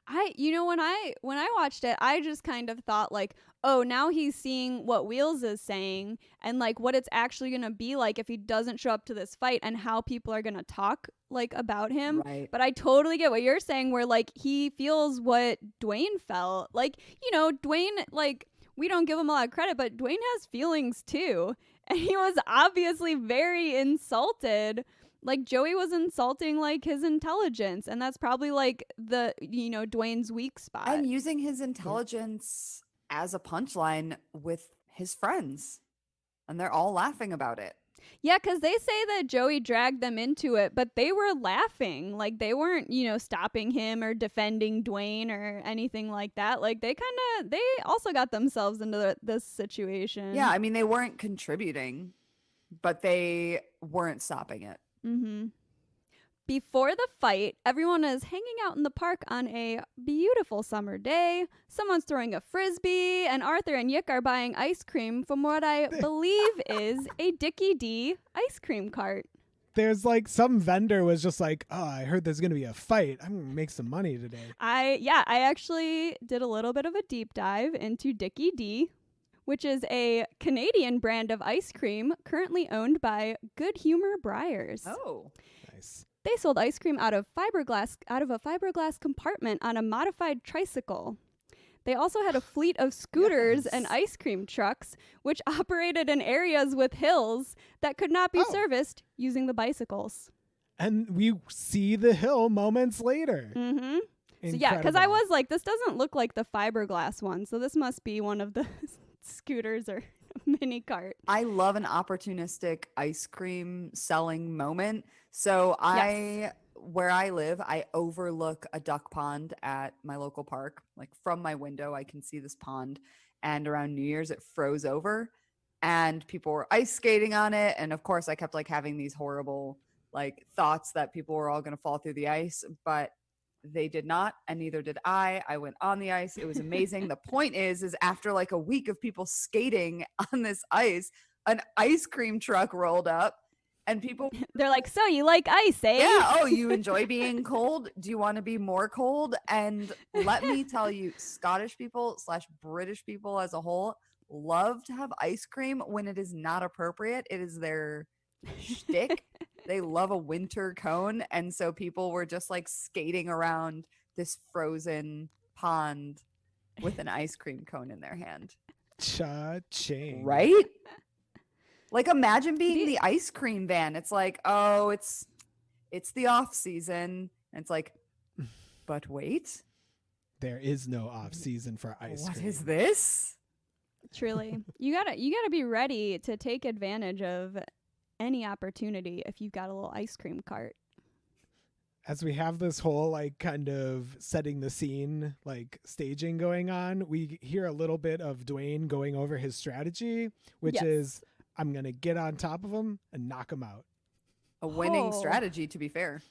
Speaker 3: When I watched it, I just kind of thought like, oh, now he's seeing what Wheels is saying and like what it's actually going to be like if he doesn't show up to this fight and how people are going to talk like about him.
Speaker 4: Right.
Speaker 3: But I totally get what you're saying where like he feels what Dwayne felt. Like, Dwayne, like, we don't give him a lot of credit, but Dwayne has feelings too. And he was obviously very insulted. Like Joey was insulting like his intelligence. And that's probably like the, Dwayne's weak spot.
Speaker 4: And using his intelligence as a punchline with his friends. And they're all laughing about it.
Speaker 3: Yeah, because they say that Joey dragged them into it, but they were laughing. Like, they weren't, stopping him or defending Dwayne or anything like that. Like, they also got themselves into this situation.
Speaker 4: Yeah, I mean, they weren't contributing, but they weren't stopping it.
Speaker 3: Mm-hmm. Before the fight, everyone is hanging out in the park on a beautiful summer day. Someone's throwing a frisbee, and Arthur and Yick are buying ice cream from what I believe is a Dickie-D ice cream cart.
Speaker 5: There's like some vendor was just like, oh, I heard there's going to be a fight. I'm going to make some money today.
Speaker 3: I actually did a little bit of a deep dive into Dickie-D, which is a Canadian brand of ice cream currently owned by Good Humor Briars.
Speaker 4: Oh,
Speaker 5: nice.
Speaker 3: They sold ice cream out of a fiberglass compartment on a modified tricycle. They also had a fleet of scooters and ice cream trucks, which operated in areas with hills that could not be serviced using the bicycles.
Speaker 5: And we see the hill moments later.
Speaker 3: Mm-hmm. So yeah, because I was like, this doesn't look like the fiberglass one, so this must be one of the scooters or mini cart.
Speaker 4: I love an opportunistic ice cream selling moment. So where I live, I overlook a duck pond at my local park. Like from my window, I can see this pond. And around New Year's, it froze over and people were ice skating on it. And of course, I kept like having these horrible like thoughts that people were all going to fall through the ice, but they did not, and neither did I. I went on the ice. It was amazing. The point is after like a week of people skating on this ice, an ice cream truck rolled up and people...
Speaker 3: They're like, so you like ice, eh?
Speaker 4: Yeah. Oh, you enjoy being cold? Do you want to be more cold? And let me tell you, Scottish people / British people as a whole love to have ice cream when it is not appropriate. It is their shtick. They love a winter cone. And so people were just like skating around this frozen pond with an ice cream cone in their hand.
Speaker 5: Cha-ching.
Speaker 4: Right? Like, imagine being the ice cream van. It's like, oh, it's the off season. And it's like, but wait,
Speaker 5: There is no off season for ice
Speaker 4: what
Speaker 5: cream.
Speaker 4: is this?
Speaker 3: Truly. You gotta be ready to take advantage of any opportunity if you've got a little ice cream cart.
Speaker 5: As we have this whole like kind of setting the scene, like staging going on, we hear a little bit of Dwayne going over his strategy, which
Speaker 3: Yes.
Speaker 5: is I'm going to get on top of him and knock him out.
Speaker 4: A winning
Speaker 3: Oh.
Speaker 4: strategy, to be fair.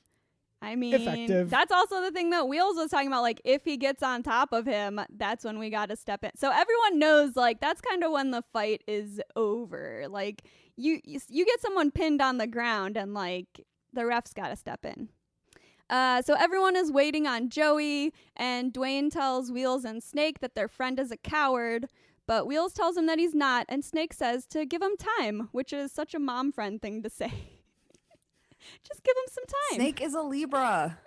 Speaker 3: I mean,
Speaker 5: Effective.
Speaker 3: that's also the thing that Wheels was talking about. Like, if he gets on top of him, that's when we got to step in. So everyone knows, like, that's kind of when the fight is over. Like, you get someone pinned on the ground, and like the ref's got to step in. So everyone is waiting on Joey, and Dwayne tells Wheels and Snake that their friend is a coward, but Wheels tells him that he's not, and Snake says to give him time, which is such a mom friend thing to say. Just give him some time.
Speaker 4: Snake is a Libra.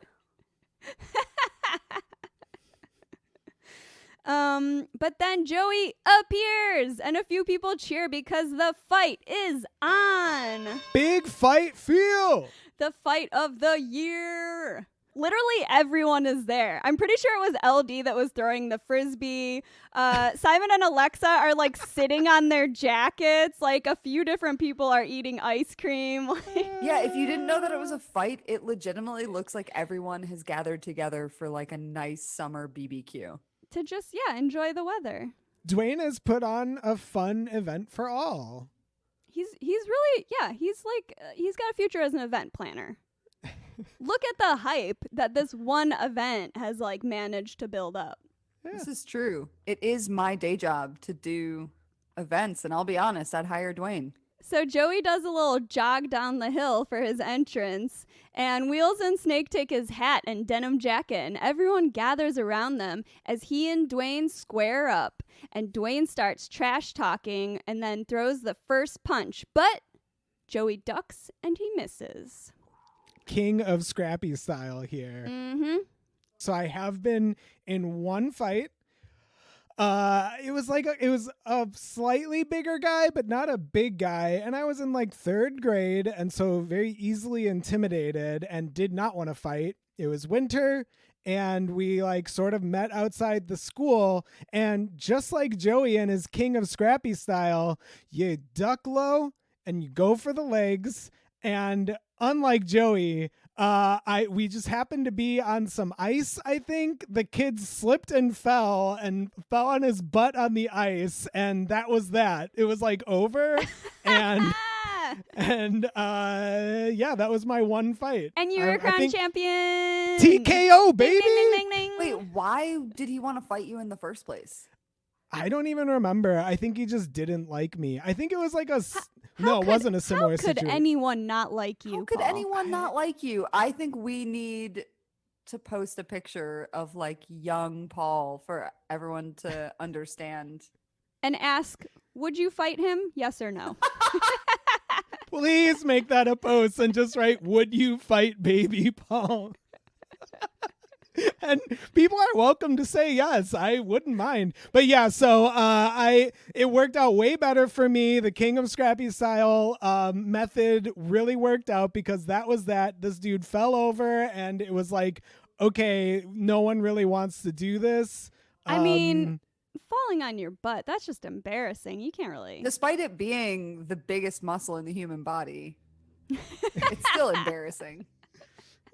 Speaker 3: But then Joey appears, and a few people cheer because the fight is on.
Speaker 5: Big fight feel.
Speaker 3: The fight of the year. Literally everyone is there. I'm pretty sure it was LD that was throwing the frisbee. Simon and Alexa are like sitting on their jackets. Like a few different people are eating ice cream.
Speaker 4: Yeah, if you didn't know that it was a fight, it legitimately looks like everyone has gathered together for like a nice summer BBQ.
Speaker 3: To just, enjoy the weather.
Speaker 5: Dwayne has put on a fun event for all.
Speaker 3: He's really, he's like, he's got a future as an event planner. Look at the hype that this one event has like managed to build up.
Speaker 5: Yeah.
Speaker 4: This is true. It is my day job to do events, and I'll be honest, I'd hire Dwayne.
Speaker 3: So Joey does a little jog down the hill for his entrance, and Wheels and Snake take his hat and denim jacket, and everyone gathers around them as he and Dwayne square up, and Dwayne starts trash talking and then throws the first punch, but Joey ducks and he misses.
Speaker 5: King of Scrappy style here.
Speaker 3: Mm-hmm.
Speaker 5: So I have been in one fight. It was a slightly bigger guy, but not a big guy. And I was in like 3rd grade, and so very easily intimidated and did not want to fight. It was winter, and we like sort of met outside the school. And just like Joey and his King of Scrappy style, you duck low and you go for the legs. And unlike Joey, we just happened to be on some ice, I think. The kid slipped and fell on his butt on the ice, and that was that. It was like over, and that was my one fight.
Speaker 3: And you were crowned champion.
Speaker 5: TKO, baby!
Speaker 3: Ding, ding, ding, ding.
Speaker 4: Wait, why did he want to fight you in the first place?
Speaker 5: I don't even remember. I think he just didn't like me. I think it was like it
Speaker 3: How
Speaker 5: wasn't a similar
Speaker 3: could
Speaker 5: situation.
Speaker 3: anyone not like you?
Speaker 4: How could
Speaker 3: Paul?
Speaker 4: anyone not like you? I think we need to post a picture of like young Paul for everyone to understand.
Speaker 3: And ask, would you fight him? Yes or no?
Speaker 5: Please make that a post and just write, "Would you fight baby Paul?" And people are welcome to say yes. I wouldn't mind. But yeah, so it worked out way better for me. The King of Scrappy style method really worked out because that was that. This dude fell over and it was like, okay, no one really wants to do this.
Speaker 3: I mean, falling on your butt, that's just embarrassing. You can't really.
Speaker 4: Despite it being the biggest muscle in the human body, it's still embarrassing.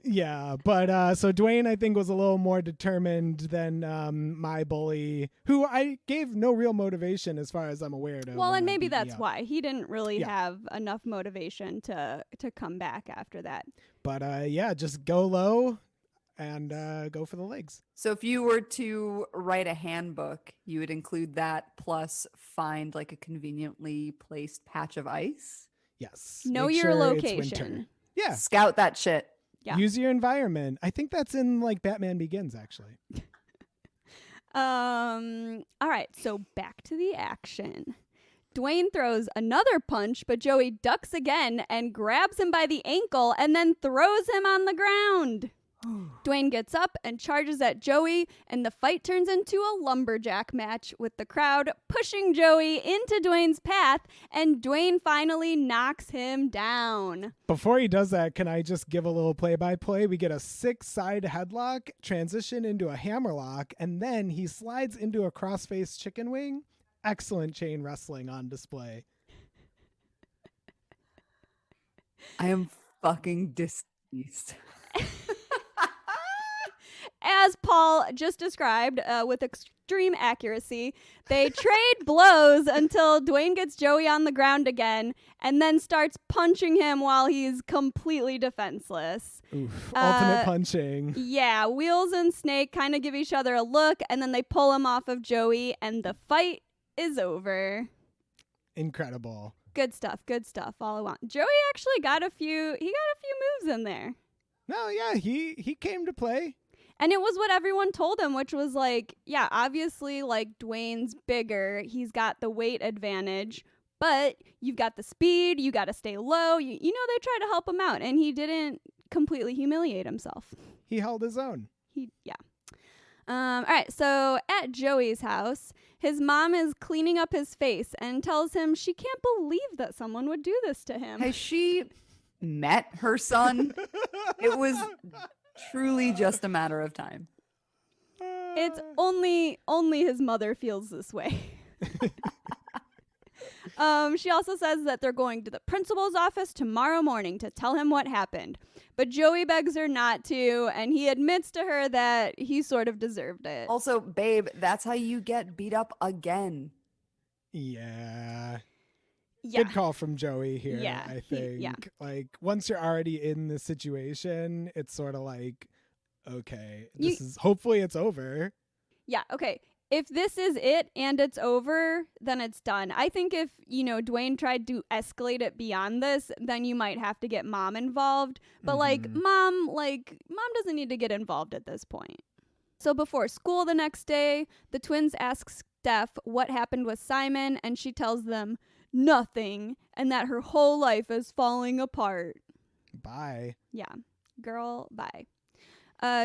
Speaker 5: Yeah, but so Dwayne, I think, was a little more determined than my bully, who I gave no real motivation as far as I'm aware.
Speaker 3: Well, and maybe
Speaker 5: beat me
Speaker 3: that's
Speaker 5: up.
Speaker 3: why. He didn't really have enough motivation to come back after that.
Speaker 5: But just go low and go for the legs.
Speaker 4: So if you were to write a handbook, you would include that plus find like a conveniently placed patch of ice.
Speaker 5: Yes.
Speaker 3: Know
Speaker 5: Make
Speaker 3: your
Speaker 5: sure it's
Speaker 3: location.
Speaker 5: winter. Yeah.
Speaker 4: Scout that shit.
Speaker 3: Yeah.
Speaker 5: Use your environment. I think that's in like Batman Begins, actually.
Speaker 3: All right, so back to the action. Dwayne throws another punch, but Joey ducks again and grabs him by the ankle and then throws him on the ground. Dwayne gets up and charges at Joey, and the fight turns into a lumberjack match with the crowd pushing Joey into Dwayne's path, and Dwayne finally knocks him down.
Speaker 5: Before he does that, can I just give a little play-by-play? We get a 6-side headlock, transition into a hammerlock, and then he slides into a cross-face chicken wing. Excellent chain wrestling on display.
Speaker 4: I am fucking deceased.
Speaker 3: As Paul just described, with extreme accuracy, they trade blows until Dwayne gets Joey on the ground again and then starts punching him while he's completely defenseless.
Speaker 5: Oof, ultimate punching.
Speaker 3: Yeah, Wheels and Snake kind of give each other a look, and then they pull him off of Joey, and the fight is over.
Speaker 5: Incredible.
Speaker 3: Good stuff all I want. Joey actually got a few moves in there.
Speaker 5: No, yeah, he came to play.
Speaker 3: And it was what everyone told him, which was like, yeah, obviously, like, Dwayne's bigger. He's got the weight advantage, but you've got the speed. You got to stay low. You know, they tried to help him out, and he didn't completely humiliate himself.
Speaker 5: He held his own.
Speaker 3: All right, so at Joey's house, his mom is cleaning up his face and tells him she can't believe that someone would do this to him.
Speaker 4: Has she met her son? It was truly just a matter of time.
Speaker 3: It's only his mother feels this way. She also says that they're going to the principal's office tomorrow morning to tell him what happened. But Joey begs her not to, and he admits to her that he sort of deserved it.
Speaker 4: Also, babe, that's how you get beat up again.
Speaker 5: Yeah.
Speaker 3: Yeah.
Speaker 5: Good call from Joey here,
Speaker 3: Yeah,
Speaker 5: I think. Like, once you're already in the situation, it's sort of like, okay, hopefully it's over.
Speaker 3: Yeah, okay. If this is it and it's over, then it's done. I think if, Dwayne tried to escalate it beyond this, then you might have to get mom involved. But mom doesn't need to get involved at this point. So before school the next day, the twins ask Steph what happened with Simon, and she tells them nothing, and that her whole life is falling apart.
Speaker 5: Bye.
Speaker 3: Yeah. Girl, bye.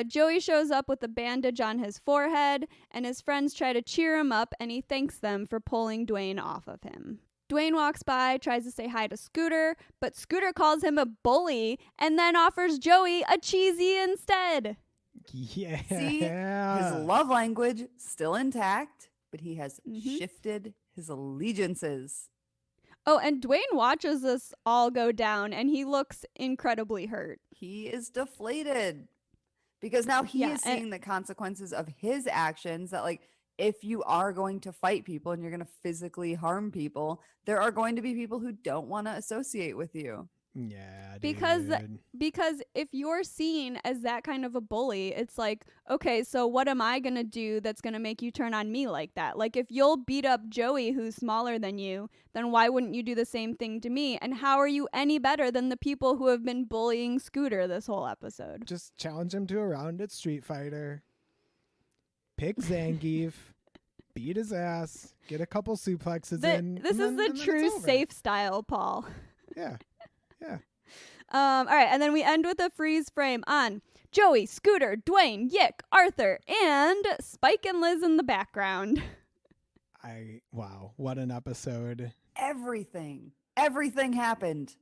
Speaker 3: Joey shows up with a bandage on his forehead, and his friends try to cheer him up, and he thanks them for pulling Dwayne off of him. Dwayne walks by, tries to say hi to Scooter, but Scooter calls him a bully and then offers Joey a cheesy instead.
Speaker 5: Yeah.
Speaker 4: See, his love language still intact, but he has shifted his allegiances.
Speaker 3: Oh, and Dwayne watches this all go down, and he looks incredibly hurt.
Speaker 4: He is deflated. Because now he is seeing the consequences of his actions that, like, if you are going to fight people and you're going to physically harm people, there are going to be people who don't want to associate with you.
Speaker 5: Yeah,
Speaker 3: because if you're seen as that kind of a bully, it's like, okay, so what am I going to do that's going to make you turn on me like that? Like, if you'll beat up Joey, who's smaller than you, then why wouldn't you do the same thing to me? And how are you any better than the people who have been bullying Scooter this whole episode?
Speaker 5: Just challenge him to a round at Street Fighter. Pick Zangief. Beat his ass. Get a couple suplexes in.
Speaker 3: This is the true safe style, Paul.
Speaker 5: Yeah. Yeah.
Speaker 3: All right, and then we end with a freeze frame on Joey, Scooter, Dwayne, Yick, Arthur, and Spike and Liz in the background.
Speaker 5: Wow, what an episode.
Speaker 4: Everything happened.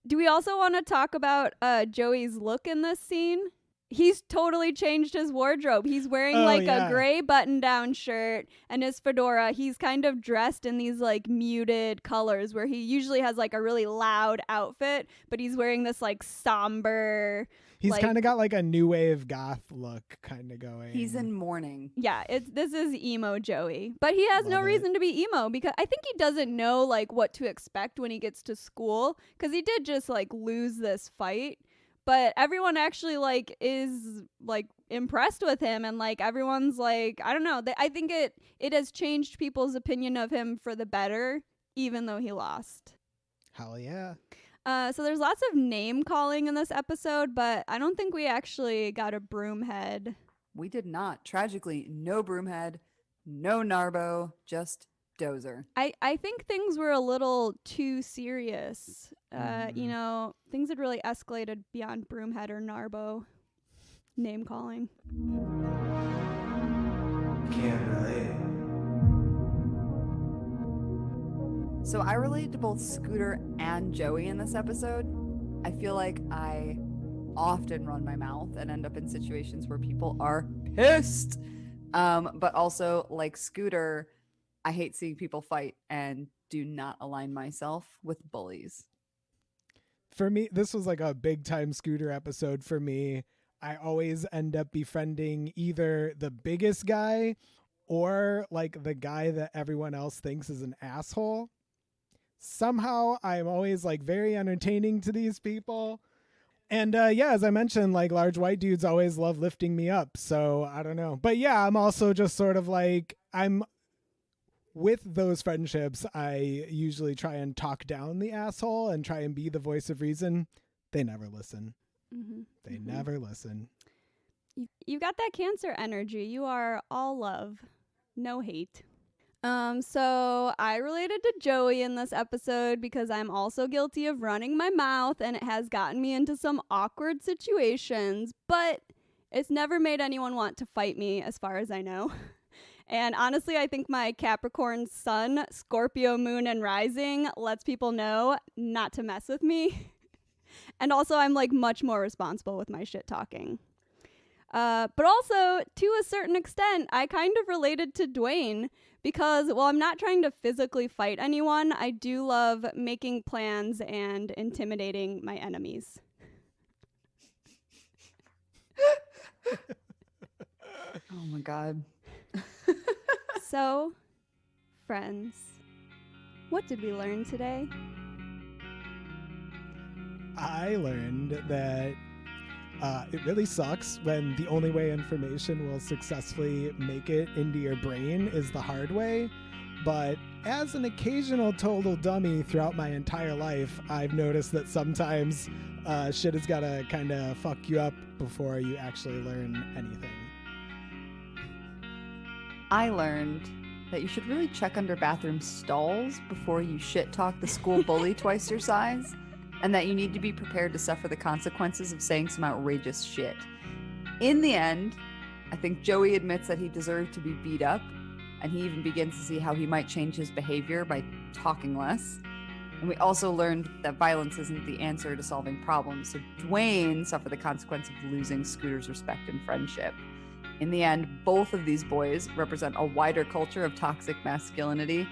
Speaker 3: Do we also want to talk about Joey's look in this scene? He's totally changed his wardrobe. He's wearing a gray button-down shirt and his fedora. He's kind of dressed in these like muted colors where he usually has like a really loud outfit, but he's wearing this like somber.
Speaker 5: He's kind of got like a new wave goth look kind of going.
Speaker 4: He's in mourning.
Speaker 3: Yeah, this is emo Joey. But he has no reason to be emo because I think he doesn't know like what to expect when he gets to school because he did just like lose this fight. But everyone actually like is like impressed with him and like everyone's like, I don't know. I think it has changed people's opinion of him for the better, even though he lost.
Speaker 5: Hell yeah.
Speaker 3: So there's lots of name calling in this episode, but I don't think we actually got a broomhead.
Speaker 4: We did not. Tragically, no broomhead, no Narbo, just Dozer.
Speaker 3: I think things were a little too serious. Things had really escalated beyond broomhead or Narbo. Name calling.
Speaker 6: Can't relate.
Speaker 4: So I related to both Scooter and Joey in this episode. I feel like I often run my mouth and end up in situations where people are pissed. But also, like Scooter, I hate seeing people fight and do not align myself with bullies.
Speaker 5: For me, this was like a big time Scooter episode for me. I always end up befriending either the biggest guy or like the guy that everyone else thinks is an asshole. Somehow I'm always like very entertaining to these people. And yeah, as I mentioned, like large white dudes always love lifting me up. So I don't know. But yeah, I'm also just sort of like, I'm with those friendships. I usually try and talk down the asshole and try and be the voice of reason. They never listen.
Speaker 3: Mm-hmm.
Speaker 5: They never listen.
Speaker 3: You got that Cancer energy. You are all love, no hate. So I related to Joey in this episode because I'm also guilty of running my mouth and it has gotten me into some awkward situations, but it's never made anyone want to fight me as far as I know. And honestly, I think my Capricorn sun, Scorpio moon, and rising lets people know not to mess with me. And also I'm like much more responsible with my shit talking. But also, to a certain extent, I kind of related to Dwayne because while I'm not trying to physically fight anyone, I do love making plans and intimidating my enemies.
Speaker 4: Oh my God.
Speaker 3: So, friends, what did we learn today?
Speaker 5: I learned that it really sucks when the only way information will successfully make it into your brain is the hard way. But as an occasional total dummy throughout my entire life, I've noticed that sometimes shit has got to kind of fuck you up before you actually learn anything.
Speaker 4: I learned that you should really check under bathroom stalls before you shit talk the school bully twice your size, and that you need to be prepared to suffer the consequences of saying some outrageous shit. In the end, I think Joey admits that he deserved to be beat up, and he even begins to see how he might change his behavior by talking less. And we also learned that violence isn't the answer to solving problems, so Dwayne suffered the consequence of losing Scooter's respect and friendship. In the end, both of these boys represent a wider culture of toxic masculinity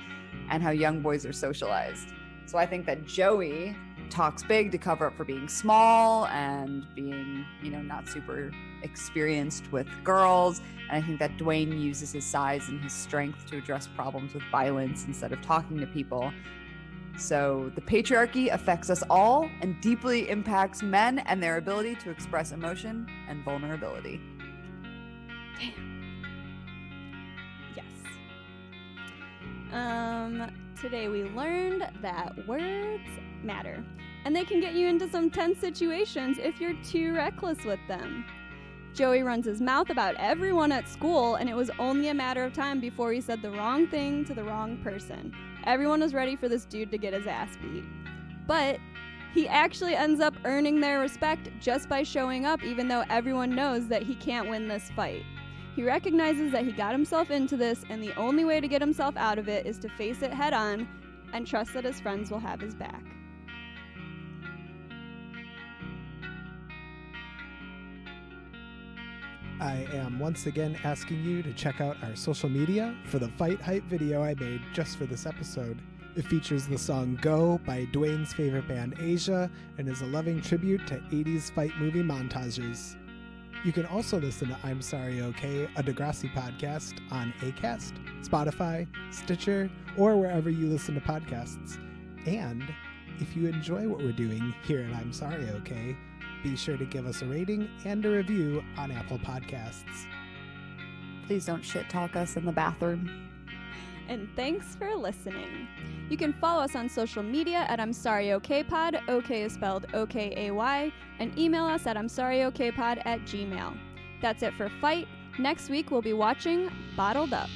Speaker 4: and how young boys are socialized. So I think that Joey talks big to cover up for being small and being, not super experienced with girls. And I think that Dwayne uses his size and his strength to address problems with violence instead of talking to people. So the patriarchy affects us all and deeply impacts men and their ability to express emotion and vulnerability.
Speaker 3: Yes. Today we learned that words matter, and they can get you into some tense situations if you're too reckless with them. Joey runs his mouth about everyone at school, and it was only a matter of time before he said the wrong thing to the wrong person. Everyone was ready for this dude to get his ass beat. But he actually ends up earning their respect just by showing up, even though everyone knows that he can't win this fight. He recognizes that he got himself into this, and the only way to get himself out of it is to face it head on and trust that his friends will have his back.
Speaker 5: I am once again asking you to check out our social media for the fight hype video I made just for this episode. It features the song Go by Dwayne's favorite band Asia and is a loving tribute to 80s fight movie montages. You can also listen to I'm Sorry Okay, a Degrassi podcast on Acast, Spotify, Stitcher, or wherever you listen to podcasts. And if you enjoy what we're doing here at I'm Sorry Okay, be sure to give us a rating and a review on Apple Podcasts.
Speaker 4: Please don't shit talk us in the bathroom.
Speaker 3: And thanks for listening. You can follow us on social media at I'm Sorry Okay Pod, OK is spelled OKAY, and email us at I'mSorryOKPod@gmail.com. That's it for Fight. Next week we'll be watching Bottled Up.